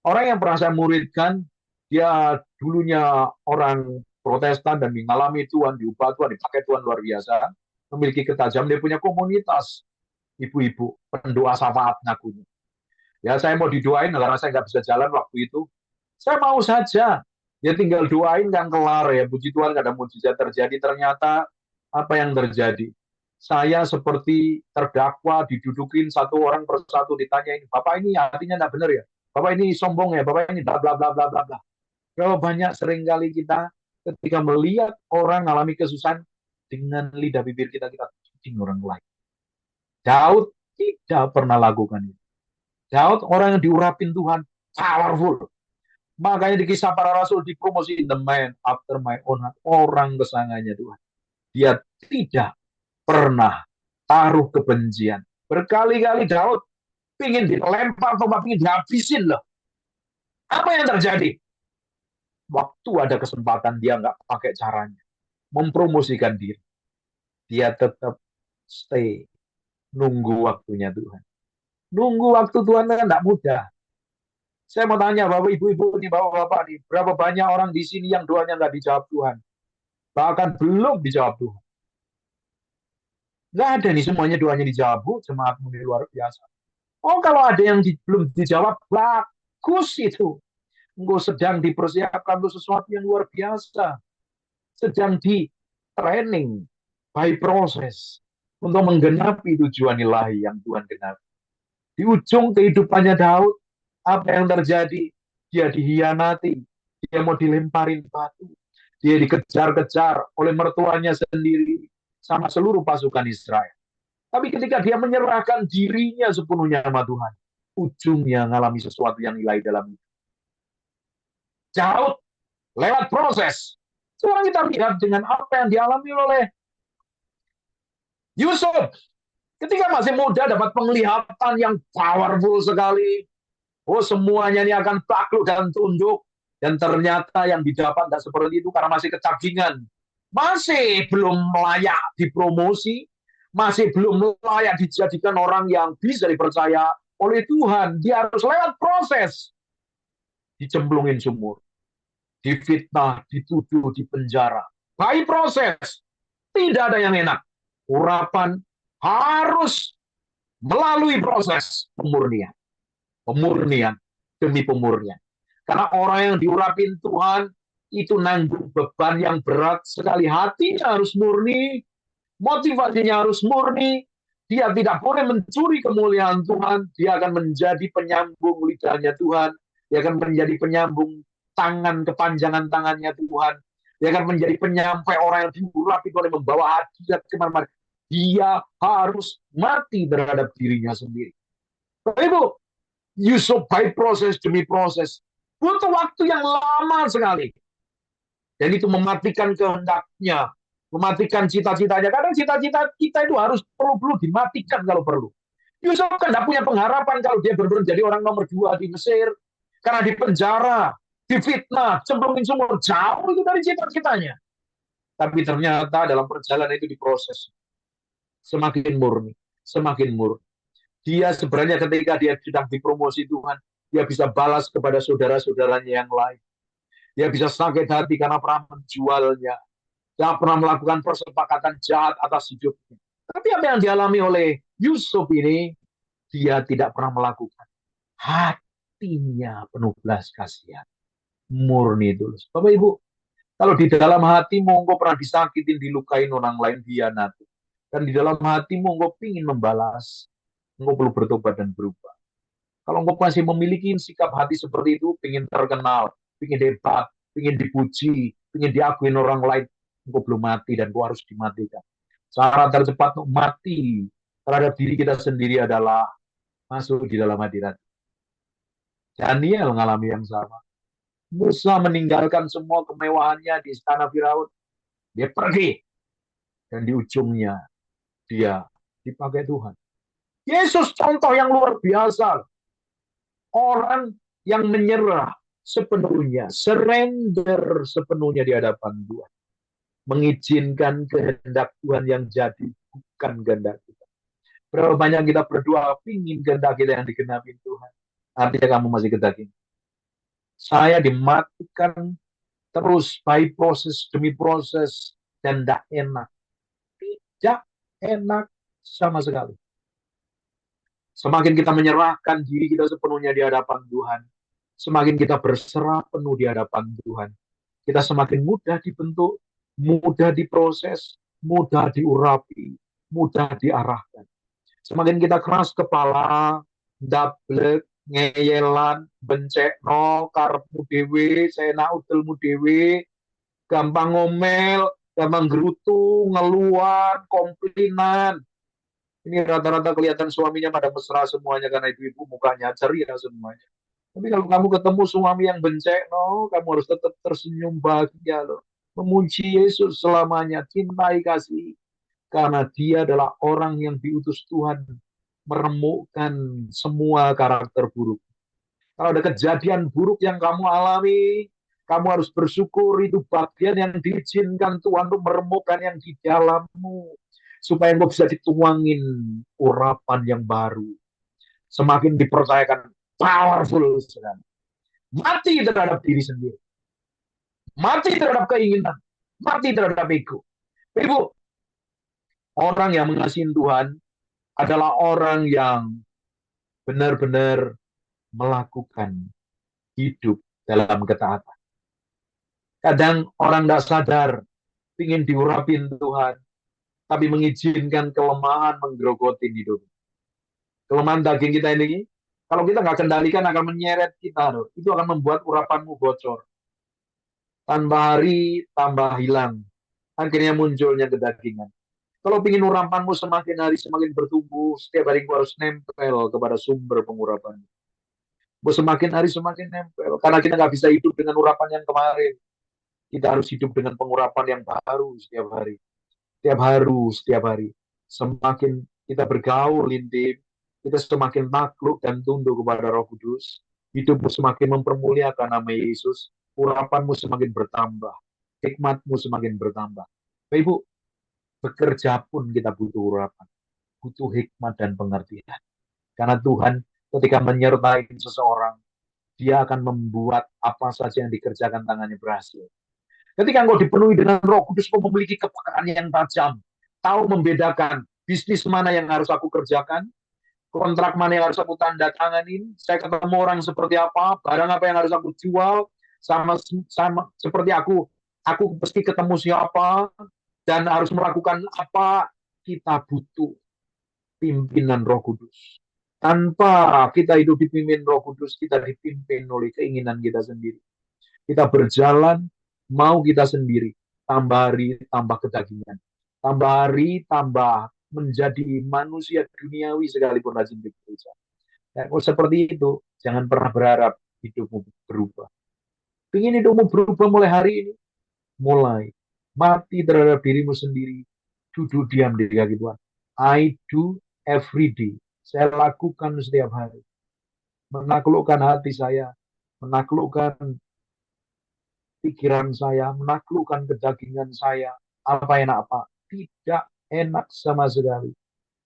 Orang yang pernah saya muridkan, dia dulunya orang Protestan dan mengalami Tuhan, diubah Tuhan, dipakai Tuhan luar biasa, memiliki ketajaman, dia punya komunitas ibu-ibu pendoa syafaat ngakunya. Ya saya mau didoain karena saya nggak bisa jalan waktu itu. Saya mau saja. Ya tinggal doain kan kelar ya. Puji Tuhan kadang mujizat terjadi. Ternyata apa yang terjadi? Saya seperti terdakwa didudukin satu orang persatu ditanyain, Bapak ini hatinya nggak benar ya? Bapak ini sombong ya? Bapak ini bla bla bla bla bla bla. Berapa banyak seringkali kita ketika melihat orang mengalami kesusahan dengan lidah bibir kita tuding orang lain. Daud tidak pernah lakukan itu. Daud orang yang diurapin Tuhan, powerful. Makanya di Kisah Para Rasul dipromosi the man after my own heart, orang kesayangannya Tuhan. Dia tidak pernah taruh kebencian. Berkali-kali Daud ingin dilempar atau ingin dihabisin loh. Apa yang terjadi? Waktu ada kesempatan dia nggak pakai caranya. Mempromosikan diri. Dia tetap stay. Nunggu waktunya Tuhan. Nunggu waktu Tuhan kan tidak mudah. Saya mau tanya Bapak Ibu-Ibu ini, Bapak-Bapak nih, berapa banyak orang di sini yang doanya nggak dijawab Tuhan? Bahkan belum dijawab Tuhan. Nggak ada nih, semuanya doanya dijawab. Bu, jemaatmu ini luar biasa. Oh, kalau ada yang belum dijawab, bagus itu. Engkau sedang dipersiapkan untuk sesuatu yang luar biasa. Sedang di training by proses untuk menggenapi tujuan ilahi yang Tuhan genapi. Di ujung kehidupannya Daud, apa yang terjadi? Dia dihianati, dia mau dilemparin batu, dia dikejar-kejar oleh mertuanya sendiri sama seluruh pasukan Israel. Tapi ketika dia menyerahkan dirinya sepenuhnya sama Tuhan, ujungnya mengalami sesuatu yang ilahi dalam hidup. Daud lewat proses. Sekarang kita lihat dengan apa yang dialami oleh Yusuf. Ketika masih muda dapat penglihatan yang powerful sekali. Oh, semuanya ini akan takluk dan tunduk. Dan ternyata yang didapat tidak seperti itu karena masih kecagingan. Masih belum layak dipromosi. Masih belum layak dijadikan orang yang bisa dipercaya oleh Tuhan. Dia harus lewat proses. Dicemplungin sumur. Difitnah, dituduh, dipenjara. By proses. Tidak ada yang enak. Urapan harus melalui proses pemurnian. Pemurnian demi pemurnian. Karena orang yang diurapin Tuhan itu nanggung beban yang berat sekali. Hatinya harus murni, motivasinya harus murni. Dia tidak boleh mencuri kemuliaan Tuhan. Dia akan menjadi penyambung lidahnya Tuhan. Dia akan menjadi penyambung tangan kepanjangan tangannya Tuhan. Dia akan menjadi penyampai orang yang diurapi oleh membawa hadirat kemana-mana. Dia harus mati terhadap dirinya sendiri. Bapak Ibu, Yusuf by proses demi proses butuh waktu yang lama sekali. Dan itu mematikan kehendaknya, mematikan cita-citanya. Kadang cita-cita kita itu harus perlu dimatikan kalau perlu. Yusuf kan tidak punya pengharapan kalau dia benar-benar jadi orang nomor 2 di Mesir. Karena di penjara, difitnah, cemplungin sumur, jauh itu dari cita-citanya. Tapi ternyata dalam perjalanan itu diproses. Semakin murni, semakin murni. Dia sebenarnya ketika dia sedang dipromosi Tuhan, dia bisa balas kepada saudara-saudaranya yang lain. Dia bisa sakit hati karena pernah menjualnya. Dia pernah melakukan persepakatan jahat atas hidupnya. Tapi apa yang dialami oleh Yusuf ini, dia tidak pernah melakukan. Hatinya penuh belas kasihan. Murni tulus. Bapak Ibu, kalau di dalam hatimu engkau pernah disakitin, dilukain orang lain, hianati. Dan di dalam hatimu engkau ingin membalas, engkau perlu bertobat dan berubah. Kalau engkau masih memiliki sikap hati seperti itu, ingin terkenal, ingin hebat, ingin dipuji, ingin diakuin orang lain, engkau belum mati dan engkau harus dimatikan. Cara tercepat untuk mati terhadap diri kita sendiri adalah masuk di dalam hadirat. Daniel mengalami yang sama. Musa meninggalkan semua kemewahannya di istana Firaun. Dia pergi. Dan di ujungnya dia dipakai Tuhan. Yesus contoh yang luar biasa. Orang yang menyerah sepenuhnya, surrender sepenuhnya di hadapan Tuhan. Mengizinkan kehendak Tuhan yang jadi, bukan kehendak kita. Berapa banyak kita berdoa, pingin kehendak kita yang digenapi Tuhan. Artinya kamu masih kedagingan. Saya dimatikan terus by proses demi proses dan tidak enak. Tidak enak sama sekali. Semakin kita menyerahkan diri kita sepenuhnya di hadapan Tuhan, semakin kita berserah penuh di hadapan Tuhan, kita semakin mudah dibentuk, mudah diproses, mudah diurapi, mudah diarahkan. Semakin kita keras kepala, dablek, ngeyelan, bencekno, karepmu dewe, seenak udelmu dewe, gampang ngomel, gampang gerutu, ngeluhan, komplainan. Ini rata-rata kelihatan suaminya pada mesra semuanya karena ibu-ibu mukanya ceria semuanya. Tapi kalau kamu ketemu suami yang bencekno, kamu harus tetap tersenyum bahagia loh. Memuji Yesus selamanya, cintai kasih. Karena dia adalah orang yang diutus Tuhan meremukkan semua karakter buruk. Kalau ada kejadian buruk yang kamu alami, kamu harus bersyukur itu bagian yang diizinkan Tuhan untuk meremukkan yang di dalammu. Supaya engkau bisa dituangin urapan yang baru. Semakin dipercayakan powerful sekali. Mati terhadap diri sendiri. Mati terhadap keinginan. Mati terhadap ego. Ibu, Orang yang mengasihi Tuhan adalah orang yang benar-benar melakukan hidup dalam ketaatan. Kadang orang tidak sadar, ingin diurapin Tuhan, tapi mengizinkan kelemahan menggerogotin hidup. Kelemahan daging kita ini, kalau kita nggak kendalikan akan menyeret kita, loh. Itu akan membuat urapanmu bocor. Tambah hari, tambah hilang. Akhirnya munculnya kedagingan. Kalau ingin urapanmu semakin hari semakin bertumbuh, setiap hari kau harus nempel kepada sumber pengurapan. Semakin hari semakin nempel. Karena kita nggak bisa hidup dengan urapan yang kemarin. Kita harus hidup dengan pengurapan yang baru setiap hari. Setiap hari. Semakin kita bergaul intim, kita semakin takluk dan tunduk kepada Roh Kudus. Hidupmu semakin mempermuliakan nama Yesus. Urapanmu semakin bertambah. Hikmatmu semakin bertambah. Bapak Ibu, bekerja pun kita butuh urapan. Butuh hikmat dan pengertian. Karena Tuhan ketika menyertai seseorang, dia akan membuat apa saja yang dikerjakan tangannya berhasil. Ketika engkau dipenuhi dengan Roh Kudus, engkau memiliki kepekaan yang tajam, tahu membedakan bisnis mana yang harus aku kerjakan, kontrak mana yang harus aku tanda tanganin, saya ketemu orang seperti apa, barang apa yang harus aku jual, sama seperti aku pasti ketemu siapa dan harus melakukan apa. Kita butuh pimpinan Roh Kudus. Tanpa kita hidup dipimpin Roh Kudus, kita dipimpin oleh keinginan kita sendiri. Kita berjalan, mau kita sendiri. Tambah hari, tambah kedagingan. Tambah hari, tambah menjadi manusia duniawi sekalipun rajin bekerja. Ya, kalau seperti itu, jangan pernah berharap hidupmu berubah. Ingin hidupmu berubah mulai hari ini? Mulai. Mati terhadap dirimu sendiri. Duduk diam di kaki Tuhan. I do every day. Saya lakukan setiap hari. Menaklukkan hati saya. Menaklukkan pikiran saya. Menaklukkan kedagingan saya. Apa enak apa. Tidak enak sama sekali.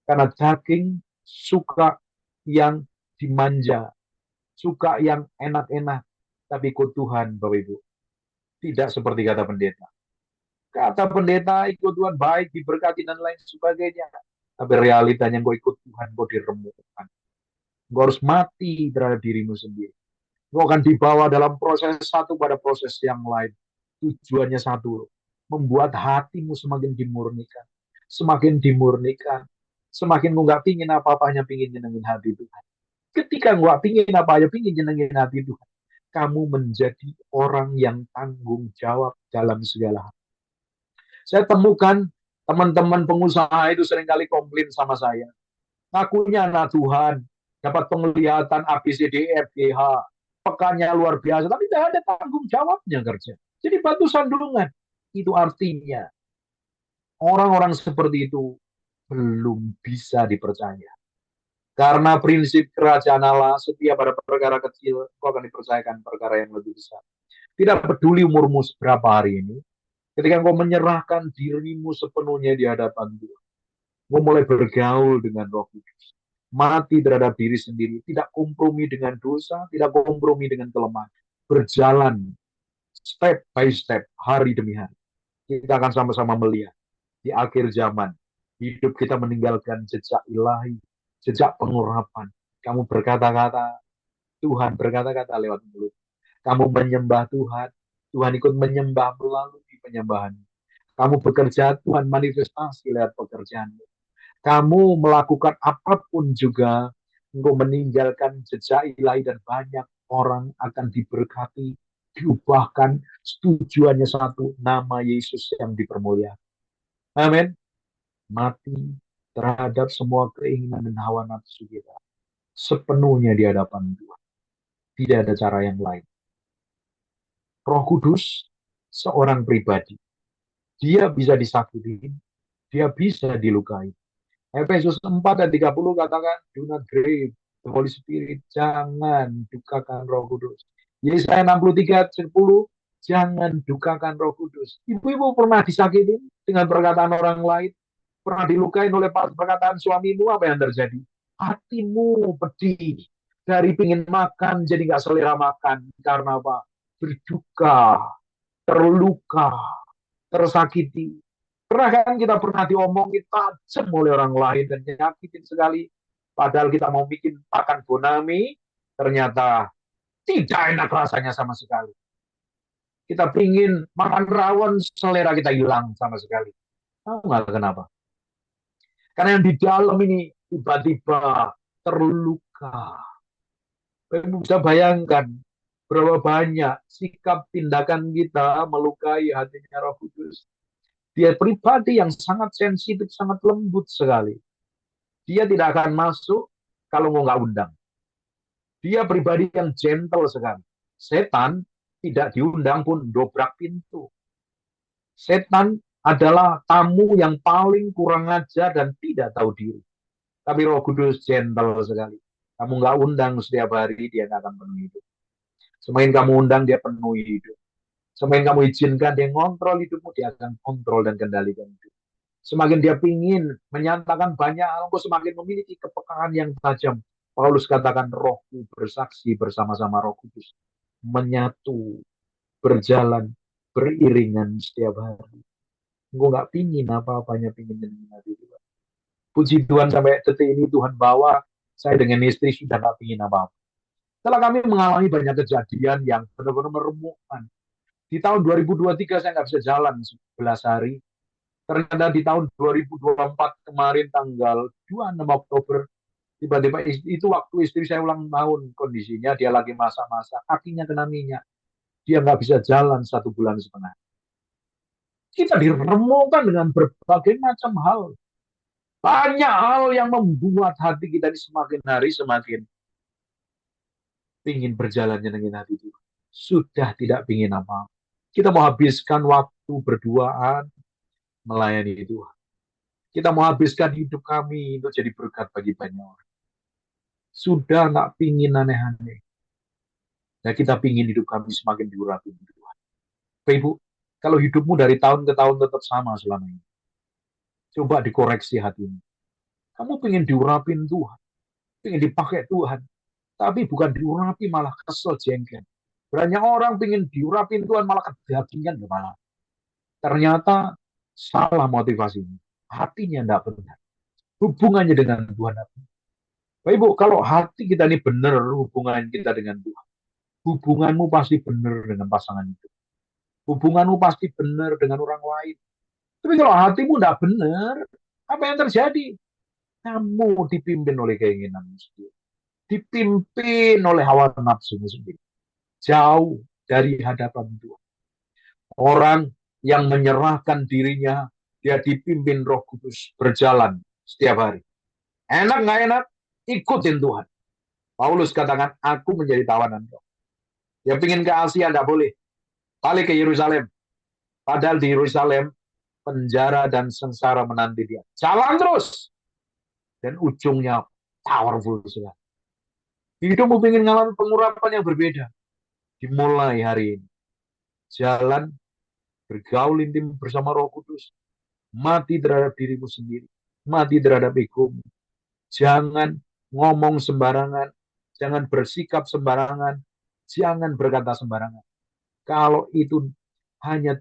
Karena daging suka yang dimanja. Suka yang enak-enak. Tapi ikut Tuhan, Bapak Ibu. Tidak seperti kata pendeta. Kata pendeta, ikut Tuhan baik, diberkati dan lain sebagainya. Tapi realitanya kau ikut Tuhan, kau diremukkan. Kau harus mati terhadap dirimu sendiri. Kau akan dibawa dalam proses satu pada proses yang lain. Tujuannya satu, membuat hatimu semakin dimurnikan. Semakin dimurnikan. Semakin kau nggak pingin apa-apa, hanya pingin nyenengin hati Tuhan. Ketika kau nggak pingin apa-apa, pingin nyenengin hati Tuhan, kamu menjadi orang yang tanggung jawab dalam segala hal. Saya temukan teman-teman pengusaha itu seringkali komplain sama saya. Ngakunya anak Tuhan, dapat penglihatan ABCDFGH, pekannya luar biasa, tapi tidak ada tanggung jawabnya kerja. Jadi batu sandungan. Itu artinya orang-orang seperti itu belum bisa dipercaya. Karena prinsip kerajaan Allah, setiap ada perkara kecil, kau akan dipercayakan perkara yang lebih besar. Tidak peduli umurmu seberapa hari ini, ketika engkau menyerahkan dirimu sepenuhnya di hadapan Tuhan, engkau mulai bergaul dengan Roh Kudus. Mati terhadap diri sendiri, tidak kompromi dengan dosa, tidak kompromi dengan kelemahan. Berjalan step by step, hari demi hari. Kita akan sama-sama melihat di akhir zaman, hidup kita meninggalkan jejak ilahi, jejak pengurapan. Kamu berkata-kata, Tuhan berkata-kata lewat mulut. Kamu menyembah Tuhan, Tuhan ikut menyembah melalui penyembahan. Kamu bekerja, Tuhan manifestasi lewat pekerjaanmu. Kamu melakukan apapun juga, engkau meninggalkan jejak ilahi dan banyak orang akan diberkati, diubahkan, tujuannya satu, nama Yesus yang dipermuliakan. Amin. Mati terhadap semua keinginan dan hawa nafsu kita. Sepenuhnya di hadapan Tuhan. Tidak ada cara yang lain. Roh Kudus, seorang pribadi. Dia bisa disakiti, dia bisa dilukai. Efesus 4 dan 30 katakan, do not grieve the Holy Spirit. Jangan dukakan Roh Kudus. Yesaya 63 10, jangan dukakan Roh Kudus. Ibu-ibu pernah disakiti dengan perkataan orang lain? Pernah dilukai oleh perkataan suamimu? Apa yang terjadi? Hatimu pedih. Dari pingin makan jadi nggak selera makan. Karena apa? Berduka, terluka, tersakiti. Pernah kan kita pernah diomongin tajam oleh orang lain dan nyakitin sekali. Padahal kita mau bikin makan bonami, ternyata tidak enak rasanya sama sekali. Kita pingin makan rawon, selera kita hilang sama sekali. Tahu nggak kenapa? Karena yang di dalam ini tiba-tiba terluka. Kamu bisa bayangkan berapa banyak sikap tindakan kita melukai hatinya Roh Kudus. Dia pribadi yang sangat sensitif, sangat lembut sekali. Dia tidak akan masuk kalau nggak undang. Dia pribadi yang gentle sekali. Setan tidak diundang pun dobrak pintu. Setan adalah tamu yang paling kurang ajar dan tidak tahu diri. Tapi Roh Kudus gentle sekali. Kamu nggak undang setiap hari, dia nggak akan penuhi hidup. Semakin kamu undang, dia penuhi hidup. Semakin kamu izinkan dia ngontrol hidupmu, dia akan kontrol dan kendalikan hidup. Semakin dia ingin menyatakan banyak hal, engkau semakin memiliki kepekaan yang tajam. Paulus katakan, rohku bersaksi bersama-sama Roh Kudus. Menyatu, berjalan, beriringan setiap hari. Engkau nggak pingin apa-apanya, pingin menikmati Tuhan. Puji Tuhan, sampai detik ini Tuhan bawa saya dengan istri sudah nggak pingin apa-apa. Setelah kami mengalami banyak kejadian yang benar-benar meremukkan. Di tahun 2023 saya nggak bisa jalan 11 hari. Ternyata di tahun 2024 kemarin tanggal 26 Oktober, tiba-tiba itu waktu istri saya ulang tahun, kondisinya dia lagi masak-masak, kakinya kena minyak. Dia nggak bisa jalan 1,5 bulan. Kita diremukkan dengan berbagai macam hal. Banyak hal yang membuat hati kita ini semakin hari semakin ingin berjalannya dengan hati Tuhan. Sudah tidak ingin apa. Kita mau habiskan waktu berduaan melayani Tuhan. Kita mau habiskan hidup kami untuk jadi berkat bagi banyak orang. Sudah nggak pingin aneh-aneh. Dan kita pingin hidup kami semakin diurapi Tuhan. Bapak Ibu, kalau hidupmu dari tahun ke tahun tetap sama selama ini, coba dikoreksi hatimu. Kamu pingin diurapin Tuhan, pingin dipakai Tuhan, tapi bukan diurapi malah kesel jengkel. Banyak orang pingin diurapin Tuhan malah kedagingan malah. Ternyata salah motivasinya. Hatinya tidak benar. Hubungannya dengan Tuhan. Bapak Ibu, kalau hati kita ini benar hubungan kita dengan Tuhan, hubunganmu pasti benar dengan pasangan itu. Hubunganmu pasti benar dengan orang lain. Tapi kalau hatimu tidak benar, apa yang terjadi? Kamu dipimpin oleh keinginanmu sendiri. Dipimpin oleh hawa nafsumu sendiri. Jauh dari hadapan Tuhan. Orang yang menyerahkan dirinya, dia dipimpin Roh Kudus berjalan setiap hari. Enak nggak enak? Ikutin Tuhan. Paulus katakan, aku menjadi tawanan Roh. Dia pingin ke Asia, tidak boleh. Balik ke Yerusalem. Padahal di Yerusalem, penjara dan sengsara menanti dia. Jalan terus. Dan ujungnya powerful sekali. Hidupmu ingin mengalami pengurapan yang berbeda. Dimulai hari ini. Jalan, bergaul intim bersama Roh Kudus. Mati terhadap dirimu sendiri. Mati terhadap egomu. Jangan ngomong sembarangan. Jangan bersikap sembarangan. Jangan berkata sembarangan. Kalau itu hanya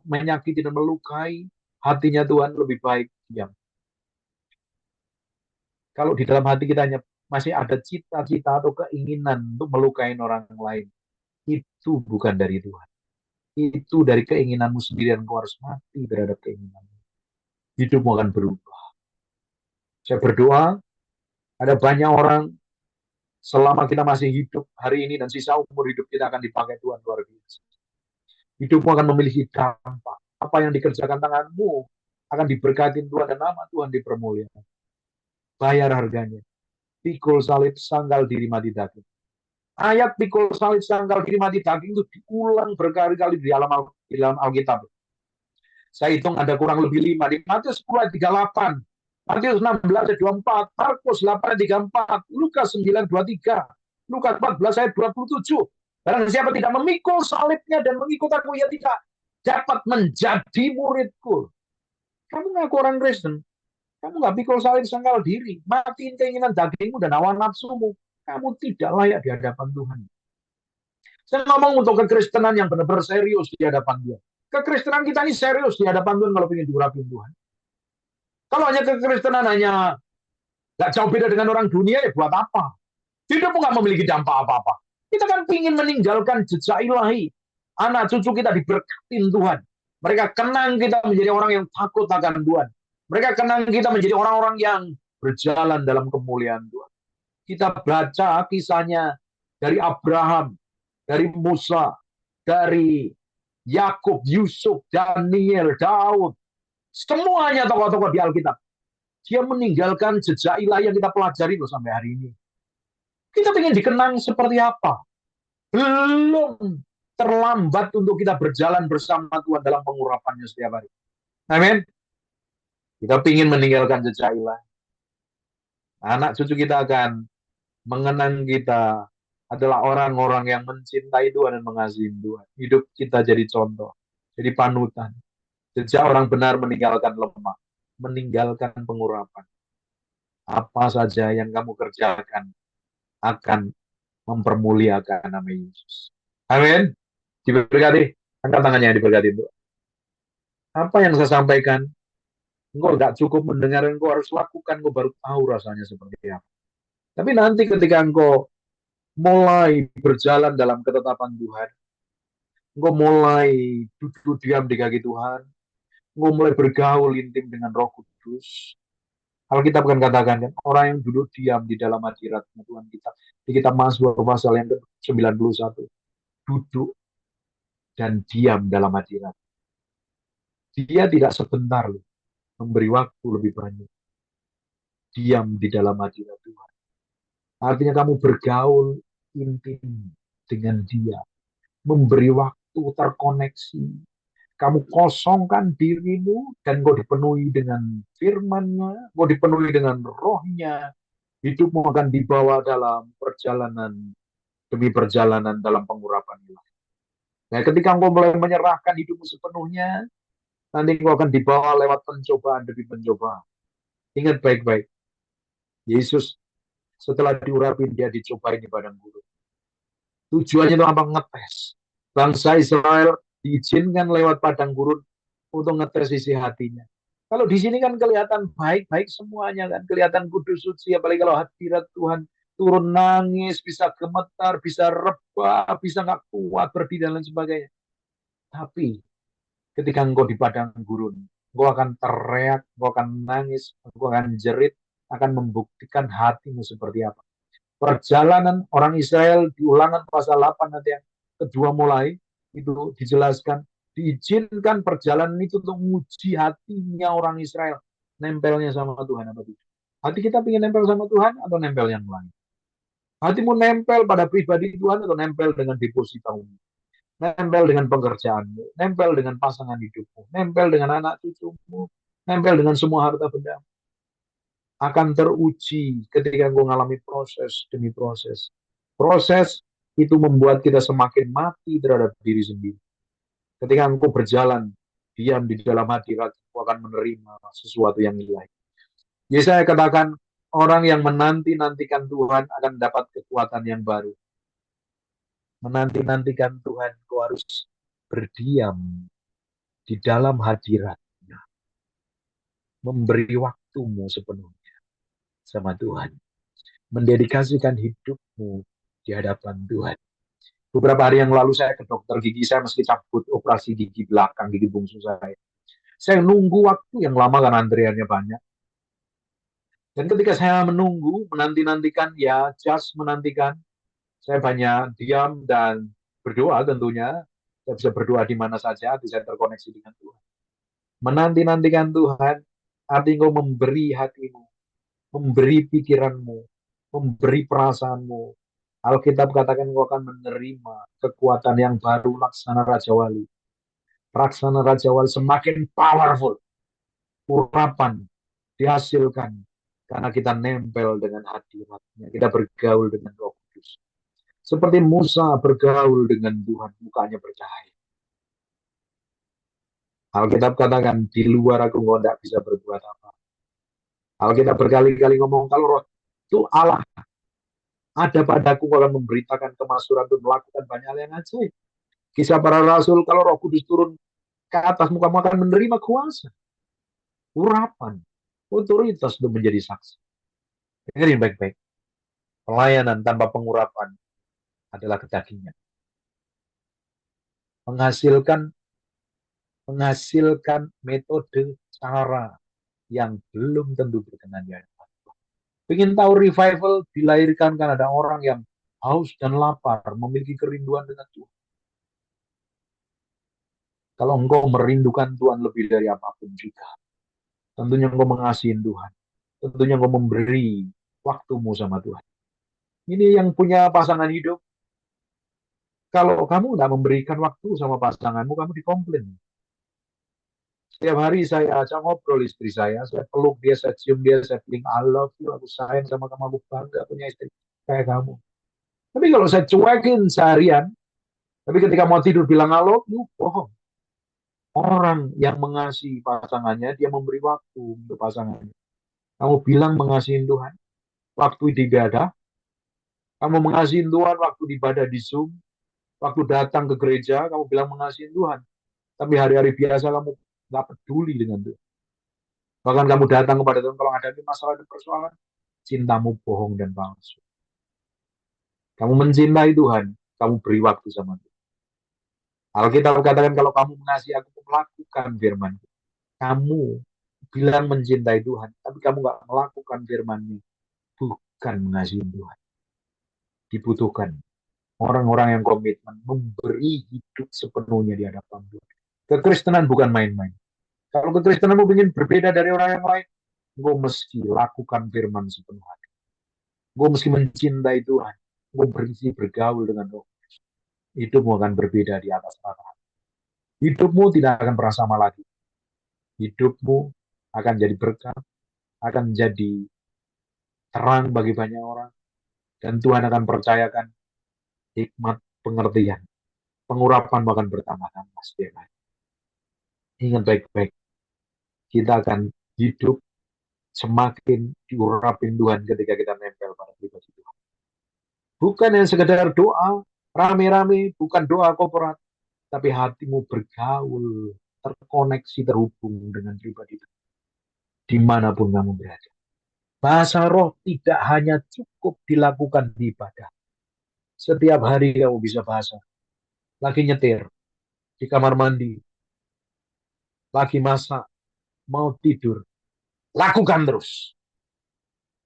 menyakiti dan melukai hatinya Tuhan, lebih baik diam. Kalau di dalam hati kita hanya masih ada cita-cita atau keinginan untuk melukai orang lain, itu bukan dari Tuhan. Itu dari keinginanmu sendiri dan kau harus mati terhadap keinginanmu. Hidupmu akan berubah. Saya berdoa, ada banyak orang selama kita masih hidup hari ini dan sisa umur hidup kita akan dipakai Tuhan luar biasa. Hidupmu akan memiliki dampak. Apa yang dikerjakan tanganmu akan diberkati Tuhan dan nama Tuhan dipermuliakan. Bayar harganya. Pikul salib sanggal diri mati daging. Ayat pikul salib sanggal diri mati daging itu diulang berkali-kali di dalam Alkitab. Saya hitung ada kurang lebih 5. Di Matius 10 ayat 38, Matius 16 ayat 24, Markus 8 ayat 34, Lukas 9 23, Lukas 14 ayat 27. Barang siapa tidak memikul salibnya dan mengikut aku, ia tidak dapat menjadi muridku. Kamu ngaku orang Kristen, kamu nggak pikul salib sangkal diri, matiin keinginan dagingmu dan hawa nafsumu, kamu tidak layak di hadapan Tuhan. Saya ngomong untuk kekristenan yang benar-benar serius di hadapan Dia. Kekristenan kita ini serius di hadapan Tuhan kalau ingin diurapi Tuhan. Kalau hanya kekristenan hanya nggak jauh beda dengan orang dunia, ya buat apa? Hidup nggak memiliki dampak apa-apa. Kita kan ingin meninggalkan jejak ilahi. Anak cucu kita diberkatin Tuhan. Mereka kenang kita menjadi orang yang takut akan Tuhan. Mereka kenang kita menjadi orang-orang yang berjalan dalam kemuliaan Tuhan. Kita baca kisahnya dari Abraham, dari Musa, dari Yakub, Yusuf, Daniel, Daud. Semuanya tokoh-tokoh di Alkitab. Dia meninggalkan jejak ilahi yang kita pelajari loh sampai hari ini. Kita ingin dikenang seperti apa? Belum terlambat untuk kita berjalan bersama Tuhan dalam pengurapannya setiap hari. Amin. Kita ingin meninggalkan jejak ilahi. Anak cucu kita akan mengenang kita adalah orang-orang yang mencintai Tuhan dan mengasihi Tuhan. Hidup kita jadi contoh, jadi panutan. Jejak orang benar meninggalkan lemak, meninggalkan pengurapan. Apa saja yang kamu kerjakan akan mempermuliakan nama Yesus. Amin. Diberkati. Angkat tangannya yang diberkati itu. Apa yang saya sampaikan, engkau tidak cukup mendengar, engkau harus lakukan, engkau baru tahu rasanya seperti apa. Tapi nanti ketika engkau mulai berjalan dalam ketetapan Tuhan, engkau mulai duduk diam di kaki Tuhan, engkau mulai bergaul intim dengan Roh Kudus. Alkitab kan katakan kan, orang yang duduk diam di dalam hadiratnya Tuhan kita. Di kitab Mazmur pasal yang ke-91, duduk dan diam dalam hadirat. Dia tidak sebentar loh, memberi waktu lebih banyak. Diam di dalam hadirat Tuhan. Artinya kamu bergaul intim dengan dia. Memberi waktu terkoneksi. Kamu kosongkan dirimu dan kau dipenuhi dengan firman-Nya, kau dipenuhi dengan roh-Nya. Hidupmu akan dibawa dalam perjalanan demi perjalanan dalam pengurapan ilahi. Nah, ketika engkau mulai menyerahkan hidupmu sepenuhnya, nanti engkau akan dibawa lewat pencobaan demi pencobaan. Ingat baik-baik, Yesus setelah diurapi, dia dicobain di padang gurun. Tujuannya itu apa? Ngetes. Bangsa Israel diizinkan lewat padang gurun untuk ngetes isi hatinya. Kalau di sini kan kelihatan baik-baik semuanya kan, kelihatan kudus suci, apalagi kalau hadirat Tuhan turun nangis, bisa gemetar, bisa rebah, bisa nggak kuat berdiri dan lain sebagainya. Tapi ketika engkau di padang gurun, engkau akan teriak, engkau akan nangis, engkau akan jerit, akan membuktikan hatimu seperti apa. Perjalanan orang Israel di Ulangan pasal 8 nanti yang kedua mulai, itu dijelaskan, diizinkan perjalanan itu untuk menguji hatinya orang Israel. Nempelnya sama Tuhan apa tidak? Hati kita ingin nempel sama Tuhan atau nempel yang lain? Hatimu nempel pada pribadi Tuhan atau nempel dengan depositamu? Nempel dengan pekerjaanmu, nempel dengan pasangan hidupmu, nempel dengan anak cucumu, nempel dengan semua harta benda. Akan teruji ketika engkau mengalami proses demi proses. Proses itu membuat kita semakin mati terhadap diri sendiri. Ketika engkau berjalan diam di dalam hadirat, engkau akan menerima sesuatu yang ilahi. Jadi saya katakan, orang yang menanti-nantikan Tuhan akan dapat kekuatan yang baru. Menanti-nantikan Tuhan, engkau harus berdiam di dalam hadirat-Nya. Memberi waktumu sepenuhnya sama Tuhan. Mendedikasikan hidupmu di hadapan Tuhan. Beberapa hari yang lalu saya ke dokter gigi, saya mesti cabut operasi gigi belakang, gigi bungsu saya. Saya nunggu waktu yang lama karena antriannya banyak. Dan ketika saya menunggu, menanti-nantikan, ya just menantikan, saya banyak diam dan berdoa tentunya. Saya bisa berdoa di mana saja, hati saya terkoneksi dengan Tuhan. Menanti-nantikan Tuhan, artinya engkau memberi hatimu, memberi pikiranmu, memberi perasaanmu. Alkitab katakan engkau akan menerima kekuatan yang baru, laksana Raja Wali. Laksana Raja Wali semakin powerful. Urapan dihasilkan karena kita nempel dengan hadirat-Nya. Kita bergaul dengan Roh Kudus. Seperti Musa bergaul dengan Tuhan, mukanya bercahaya. Alkitab katakan, di luar aku engkau tidak bisa berbuat apa. Alkitab berkali-kali ngomong, kalau Roh itu Allah ada padaku, akan memberitakan kemasuran untuk melakukan banyak hal yang ajaib. Kisah para Rasul, kalau Roh Kudus turun, ke atasmu, kamu akan menerima kuasa, urapan, otoritas untuk menjadi saksi. Dengerin baik-baik. Pelayanan tanpa pengurapan adalah kedagingan. Menghasilkan metode cara yang belum tentu berkenan di hadapan Tuhan. Ingin tahu revival dilahirkan kan ada orang yang haus dan lapar, memiliki kerinduan dengan Tuhan. Kalau engkau merindukan Tuhan lebih dari apapun juga, tentunya engkau mengasihi Tuhan. Tentunya engkau memberi waktumu sama Tuhan. Ini yang punya pasangan hidup. Kalau kamu tidak memberikan waktu sama pasanganmu, kamu dikomplain. Setiap hari saya ajak ngobrol istri saya peluk dia, saya cium dia, saya bilang I love you, aku sayang sama kamu, aku bangga punya istri kayak kamu. Tapi kalau saya cuekin seharian, tapi ketika mau tidur bilang I love you, bohong. Orang yang mengasihi pasangannya, dia memberi waktu untuk pasangannya. Kamu bilang mengasihi Tuhan, waktu di ibadah. Kamu mengasihi Tuhan, waktu di ibadah di Zoom. Waktu datang ke gereja, kamu bilang mengasihi Tuhan. Tapi hari-hari biasa kamu nggak peduli dengan Tuhan. Bahkan kamu datang kepada Tuhan kalau ada masalah dan persoalan, cintamu bohong dan palsu. Kamu mencintai Tuhan, kamu beri waktu sama Tuhan. Alkitab katakan kalau kamu mengasihi aku, melakukan firman. Kamu bilang mencintai Tuhan, tapi kamu nggak melakukan firman-Nya, bukan mengasihi Tuhan. Dibutuhkan orang-orang yang komitmen memberi hidup sepenuhnya di hadapan Tuhan. Kekristenan bukan main-main. Kalau kekristenanmu ingin berbeda dari orang yang lain, engkau mesti lakukan firman sepenuh hati. Engkau mesti mencintai Tuhan. Engkau berisi bergaul dengan Roh. Hidupmu akan berbeda di atas rata-rata. Hidupmu tidak akan pernah sama lagi. Hidupmu akan jadi berkat, akan jadi terang bagi banyak orang, dan Tuhan akan percayakan hikmat pengertian. Pengurapan bahkan bertambah-tambah setiap hari. Ingat baik-baik, kita akan hidup semakin diurapin Tuhan ketika kita nempel pada pribadi Tuhan. Bukan yang sekedar doa rame-rame, bukan doa korporat, tapi hatimu bergaul, terkoneksi, terhubung dengan pribadi Tuhan. Dimanapun kamu berada. Bahasa roh tidak hanya cukup dilakukan di ibadah. Setiap hari kamu bisa bahasa. Lagi nyetir, di kamar mandi, lagi masak, mau tidur. Lakukan terus.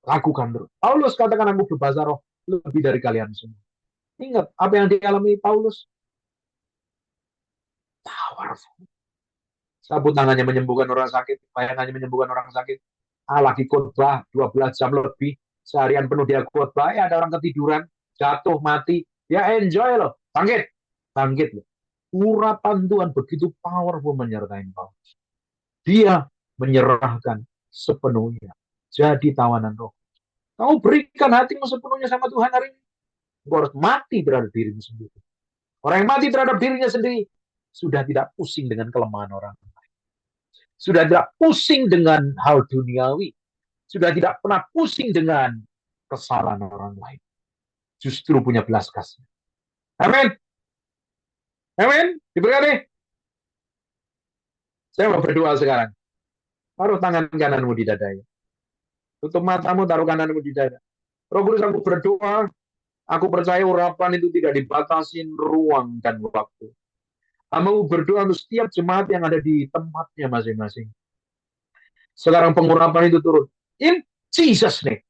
Lakukan terus. Paulus katakan aku berbahasa roh lebih dari kalian semua. Ingat apa yang dialami Paulus. Powerful. Sapu tangannya menyembuhkan orang sakit, bayangannya menyembuhkan orang sakit. Lagi khotbah 12 jam lebih, seharian penuh dia khotbah, ada orang ketiduran, jatuh, mati. Ya enjoy loh, bangkit loh. Urapan Tuhan begitu powerful menyertai Paulus. Dia menyerahkan sepenuhnya. Jadi tawanan roh. Kamu berikan hatimu sepenuhnya sama Tuhan hari ini. Engkau harus mati terhadap dirimu sendiri. Orang yang mati terhadap dirinya sendiri sudah tidak pusing dengan kelemahan orang lain. Sudah tidak pusing dengan hal duniawi. Sudah tidak pernah pusing dengan kesalahan orang lain. Justru punya belas kasih. Amin. Amin. Diberkati. Saya mau berdoa sekarang. Taruh tangan kananmu di dadanya. Tutup matamu, taruh kananmu di dada. Roh Kudus, aku berdoa. Aku percaya urapan itu tidak dibatasi ruang dan waktu. Kamu berdoa untuk setiap jemaat yang ada di tempatnya masing-masing. Sekarang pengurapan itu turun. In Jesus name.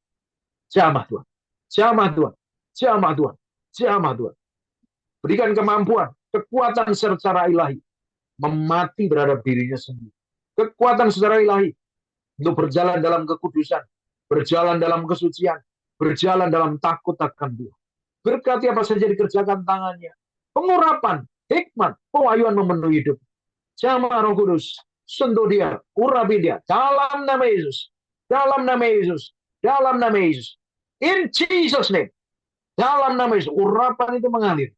Jamah Tuhan. Jamah Tuhan. Jamah Tuhan. Jamah Tuhan. Berikan kemampuan, kekuatan secara ilahi. Memati terhadap dirinya sendiri. Kekuatan secara ilahi. Untuk berjalan dalam kekudusan. Berjalan dalam kesucian. Berjalan dalam takut akan Tuhan. Berkati apa saja dikerjakan tangannya. Pengurapan, hikmat, pewahyuan memenuhi hidup. Jamah Roh Kudus, sentuh dia, urapi dia. Dalam nama Yesus. Dalam nama Yesus. Dalam nama Yesus. In Jesus name. Dalam nama Yesus. Urapan itu mengalir.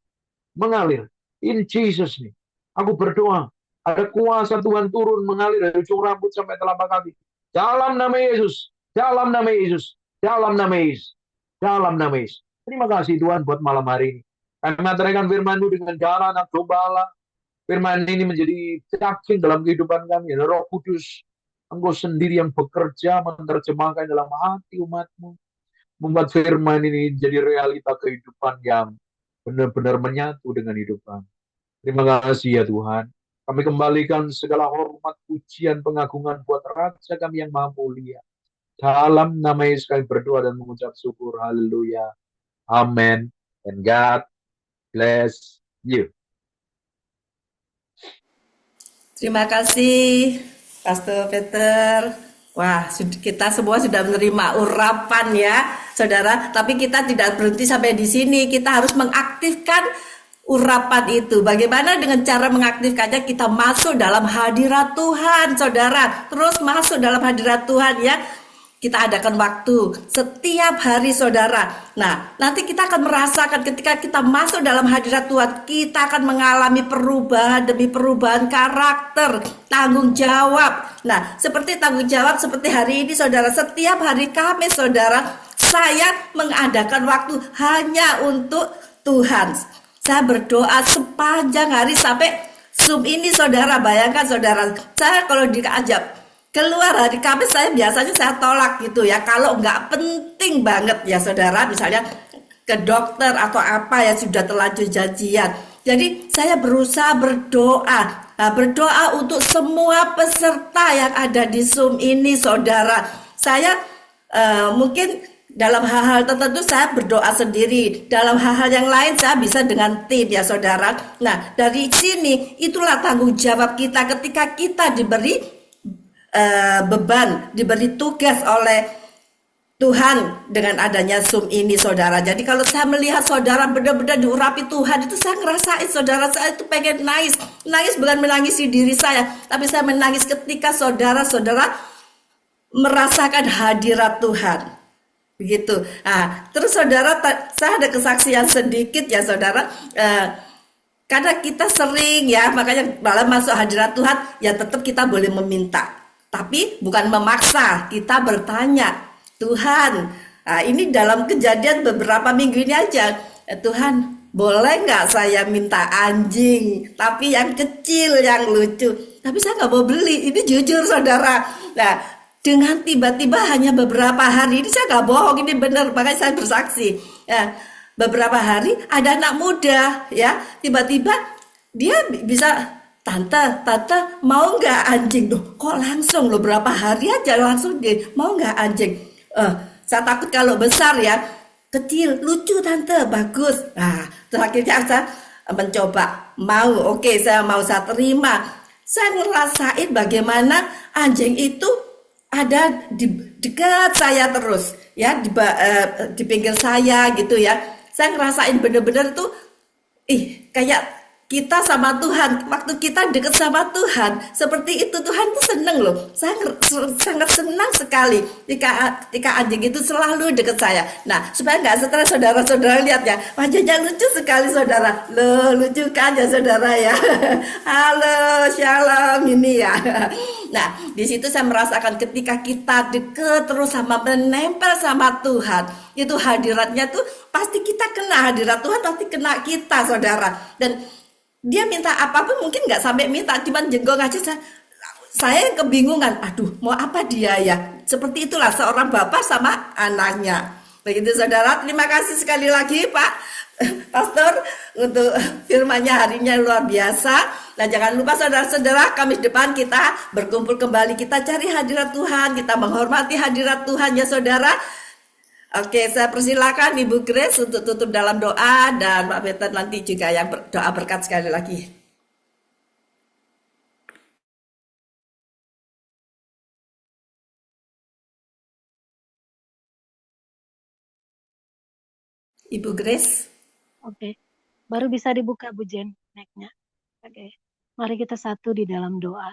Mengalir. In Jesus name. Aku berdoa. Ada kuasa Tuhan turun mengalir dari ujung rambut sampai telapak kaki. Dalam nama Yesus. Dalam nama Yesus. Dalam nama Yesus. Dalam nama Yesus. Terima kasih Tuhan buat malam hari ini. Kami mengantarkan firman-Mu dengan darah anak domba Allah. Firman ini menjadi cacing dalam kehidupan kami. Roh Kudus, Engkau sendiri yang bekerja menerjemahkan dalam hati umat-Mu. Membuat firman ini jadi realita kehidupan yang benar-benar menyatu dengan hidup kami. Terima kasih ya Tuhan. Kami kembalikan segala hormat, pujian, pengagungan buat Raja kami yang Maha Mulia. Dalam nama Yesus kami berdoa dan mengucap syukur. Haleluya. Amen. And God bless you. Terima kasih, Pastor Peter. Wah, kita semua sudah menerima urapan ya, saudara. Tapi kita tidak berhenti sampai di sini. Kita harus mengaktifkan urapan itu. Bagaimana dengan cara mengaktifkannya? Kita masuk dalam hadirat Tuhan, saudara. Terus masuk dalam hadirat Tuhan ya. Kita adakan waktu setiap hari, saudara. Nah, nanti kita akan merasakan ketika kita masuk dalam hadirat Tuhan, kita akan mengalami perubahan demi perubahan karakter, tanggung jawab. Nah, seperti tanggung jawab seperti hari ini, saudara. Setiap hari Kamis, saudara, saya mengadakan waktu hanya untuk Tuhan. Saya berdoa sepanjang hari sampai Zoom ini, saudara. Bayangkan, saudara, saya kalau diajak keluar hari Kamis, saya biasanya saya tolak gitu ya, kalau nggak penting banget ya saudara, misalnya ke dokter atau apa ya, sudah terlanjur janjian. Jadi saya berusaha berdoa untuk semua peserta yang ada di Zoom ini, saudara. Saya mungkin dalam hal-hal tertentu saya berdoa sendiri, dalam hal-hal yang lain saya bisa dengan tim ya saudara. Nah, dari sini itulah tanggung jawab kita ketika kita diberi beban, diberi tugas oleh Tuhan dengan adanya Zoom ini, saudara. Jadi kalau saya melihat saudara benar-benar diurapi Tuhan, itu saya ngerasain, saudara, saya itu pengen nangis. Nangis bukan menangisi diri saya, tapi saya menangis ketika saudara-saudara merasakan hadirat Tuhan. Begitu. Nah, terus saudara, saya ada kesaksian sedikit ya saudara. Karena kita sering ya, makanya malah masuk hadirat Tuhan, ya tetap kita boleh meminta. Tapi bukan memaksa, kita bertanya, Tuhan, nah ini dalam kejadian beberapa minggu ini aja, Tuhan, boleh nggak saya minta anjing, tapi yang kecil, yang lucu. Tapi saya nggak mau beli, ini jujur saudara. Nah, dengan tiba-tiba hanya beberapa hari, ini saya nggak bohong, ini benar, makanya saya bersaksi. Ya, beberapa hari ada anak muda, ya, tiba-tiba dia bisa, Tante mau nggak anjing? Loh, kok langsung loh, berapa hari aja langsung dia mau nggak anjing? Saya takut kalau besar ya, kecil, lucu tante, bagus. Nah, terakhirnya saya mencoba, mau, oke, saya mau, saya terima. Saya ngerasain bagaimana anjing itu ada di dekat saya terus, ya, di pinggir saya gitu ya. Saya ngerasain bener-bener tuh, kayak kita sama Tuhan, waktu kita deket sama Tuhan, seperti itu Tuhan tuh seneng loh. Saya sangat senang sekali ketika anjing itu selalu deket saya. Nah, supaya nggak stres, saudara-saudara lihat ya, wajahnya lucu sekali saudara. Loh, lucu kan ya saudara ya. Halo, shalom ini ya. Nah, di situ saya merasakan ketika kita deket terus sama, menempel sama Tuhan, itu hadiratnya tuh pasti kita kena, hadirat Tuhan pasti kena kita saudara. Dan dia minta apapun, mungkin nggak sampai minta, cuman jenggong aja. Saya kebingungan, aduh mau apa dia ya. Seperti itulah seorang bapak sama anaknya. Begitu saudara, terima kasih sekali lagi Pak Pastor untuk firman-Nya harinya luar biasa. Nah, jangan lupa saudara-saudara, Kamis depan kita berkumpul kembali, kita cari hadirat Tuhan, kita menghormati hadirat Tuhan ya saudara. Oke, saya persilakan Ibu Grace untuk tutup dalam doa, dan Pak Peter nanti juga yang doa berkat sekali lagi. Ibu Grace. Oke, baru bisa dibuka Bu Jen mic-nya. Oke, mari kita satu di dalam doa.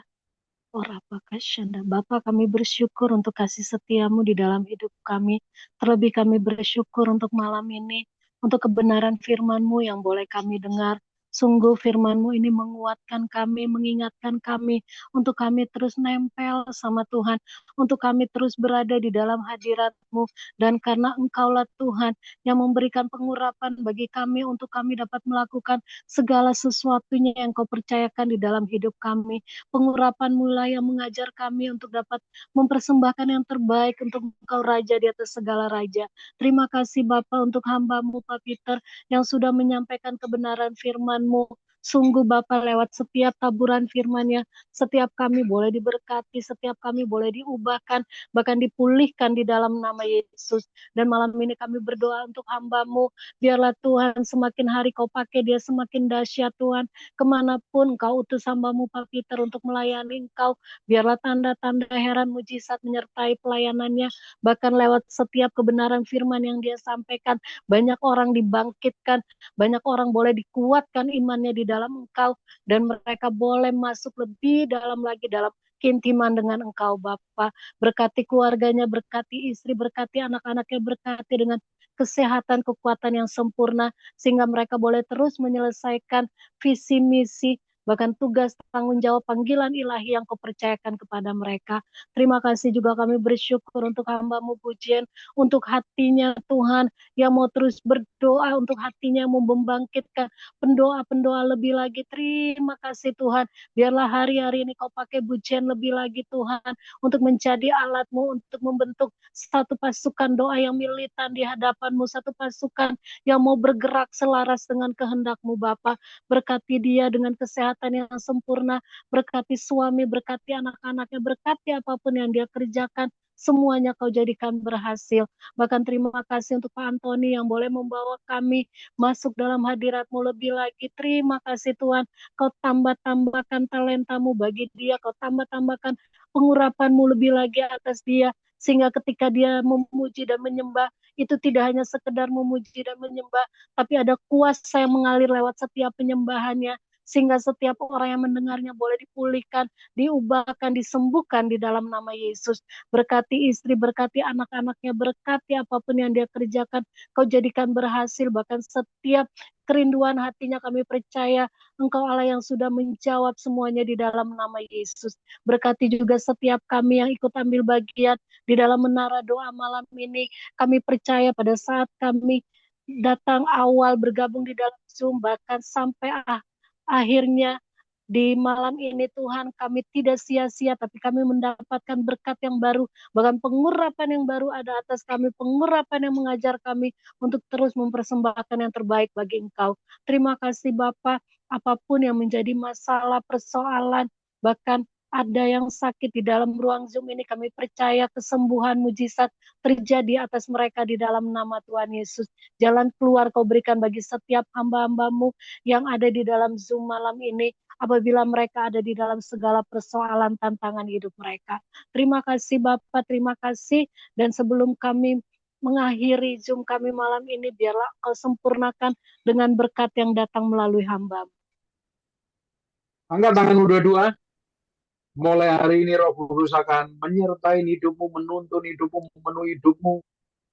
Bapa, kami bersyukur untuk kasih setiamu di dalam hidup kami. Terlebih kami bersyukur untuk malam ini, untuk kebenaran firman-Mu yang boleh kami dengar. Sungguh firman-Mu ini menguatkan kami, mengingatkan kami untuk kami terus nempel sama Tuhan, untuk kami terus berada di dalam hadirat-Mu. Dan karena Engkaulah Tuhan yang memberikan pengurapan bagi kami untuk kami dapat melakukan segala sesuatunya yang Kau percayakan di dalam hidup kami. Pengurapan mulai yang mengajar kami untuk dapat mempersembahkan yang terbaik untuk Engkau Raja di atas segala raja. Terima kasih Bapa untuk hamba-Mu Pak Peter yang sudah menyampaikan kebenaran firman-Mu. Sungguh Bapa lewat setiap taburan firman-Nya, setiap kami boleh diberkati, setiap kami boleh diubahkan, bahkan dipulihkan di dalam nama Yesus. Dan malam ini kami berdoa untuk hamba-Mu, biarlah Tuhan semakin hari Kau pakai dia semakin dahsyat Tuhan, kemanapun Kau utus hamba-Mu Pak Peter untuk melayani Engkau, biarlah tanda-tanda heran mujizat menyertai pelayanannya, bahkan lewat setiap kebenaran firman yang dia sampaikan, banyak orang dibangkitkan, banyak orang boleh dikuatkan imannya di dalam Engkau, dan mereka boleh masuk lebih dalam lagi dalam keintiman dengan Engkau Bapa. Berkati keluarganya, berkati istri, berkati anak-anaknya, berkati dengan kesehatan, kekuatan yang sempurna, sehingga mereka boleh terus menyelesaikan visi misi, bahkan tugas, tanggung jawab, panggilan ilahi yang Kau percayakan kepada mereka. Terima kasih juga kami bersyukur untuk hamba-Mu Pujian, untuk hatinya Tuhan, yang mau terus berdoa, untuk hatinya yang mau membangkitkan pendoa-pendoa lebih lagi. Terima kasih Tuhan, biarlah hari-hari ini Kau pakai Pujian lebih lagi Tuhan, untuk menjadi alat-Mu, untuk membentuk satu pasukan doa yang militan di hadapan-Mu, satu pasukan yang mau bergerak selaras dengan kehendak-Mu Bapa. Berkati dia dengan kesehatan yang sempurna, berkati suami, berkati anak-anaknya, berkati apapun yang dia kerjakan, semuanya Kau jadikan berhasil. Bahkan terima kasih untuk Pak Antoni yang boleh membawa kami masuk dalam hadirat-Mu lebih lagi. Terima kasih Tuhan, Kau tambah-tambahkan talenta-Mu bagi dia, Kau tambah-tambahkan pengurapan-Mu lebih lagi atas dia, sehingga ketika dia memuji dan menyembah, itu tidak hanya sekedar memuji dan menyembah, tapi ada kuasa yang mengalir lewat setiap penyembahannya, sehingga setiap orang yang mendengarnya boleh dipulihkan, diubahkan, disembuhkan di dalam nama Yesus. Berkati istri, berkati anak-anaknya, berkati apapun yang dia kerjakan, Kau jadikan berhasil, bahkan setiap kerinduan hatinya kami percaya Engkau Allah yang sudah menjawab semuanya di dalam nama Yesus. Berkati juga setiap kami yang ikut ambil bagian di dalam menara doa malam ini. Kami percaya pada saat kami datang awal bergabung di dalam Zoom, bahkan sampai akhirnya di malam ini Tuhan, kami tidak sia-sia, tapi kami mendapatkan berkat yang baru, bahkan pengurapan yang baru ada atas kami, pengurapan yang mengajar kami untuk terus mempersembahkan yang terbaik bagi Engkau. Terima kasih Bapa, apapun yang menjadi masalah, persoalan, bahkan ada yang sakit di dalam ruang Zoom ini, kami percaya kesembuhan mujizat terjadi atas mereka di dalam nama Tuhan Yesus. Jalan keluar Kau berikan bagi setiap hamba-hamba-Mu yang ada di dalam Zoom malam ini, apabila mereka ada di dalam segala persoalan tantangan hidup mereka. Terima kasih Bapak, terima kasih. Dan sebelum kami mengakhiri Zoom kami malam ini, biarlah Kau sempurnakan dengan berkat yang datang melalui hamba. Angkat tangan dua-dua. Mulai hari ini Roh Kudus akan menyertai hidupmu, menuntun hidupmu, memenuhi hidupmu.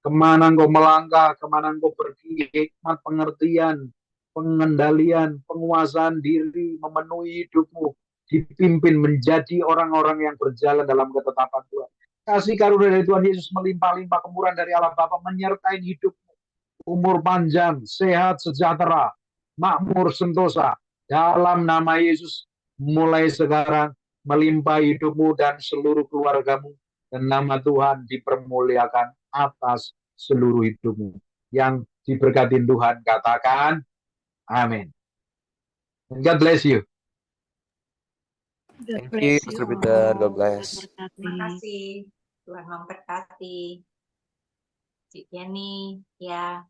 Kemana engkau melangkah, kemana engkau pergi, hikmat, pengertian, pengendalian, penguasaan diri, memenuhi hidupmu, dipimpin menjadi orang-orang yang berjalan dalam ketetapan Tuhan. Kasih karunia dari Tuhan Yesus melimpah-limpah, kemurahan dari Allah Bapa menyertai hidupmu. Umur panjang, sehat, sejahtera, makmur, sentosa. Dalam nama Yesus, mulai sekarang, melimpah hidupmu dan seluruh keluargamu. Dan nama Tuhan dipermuliakan atas seluruh hidupmu. Yang diberkati Tuhan, katakan amin. God bless you. God Thank bless you, you Pastor Peter. all. God bless. Berkati. Terima kasih. Tuhan memberkati. Cik Jenny, ya.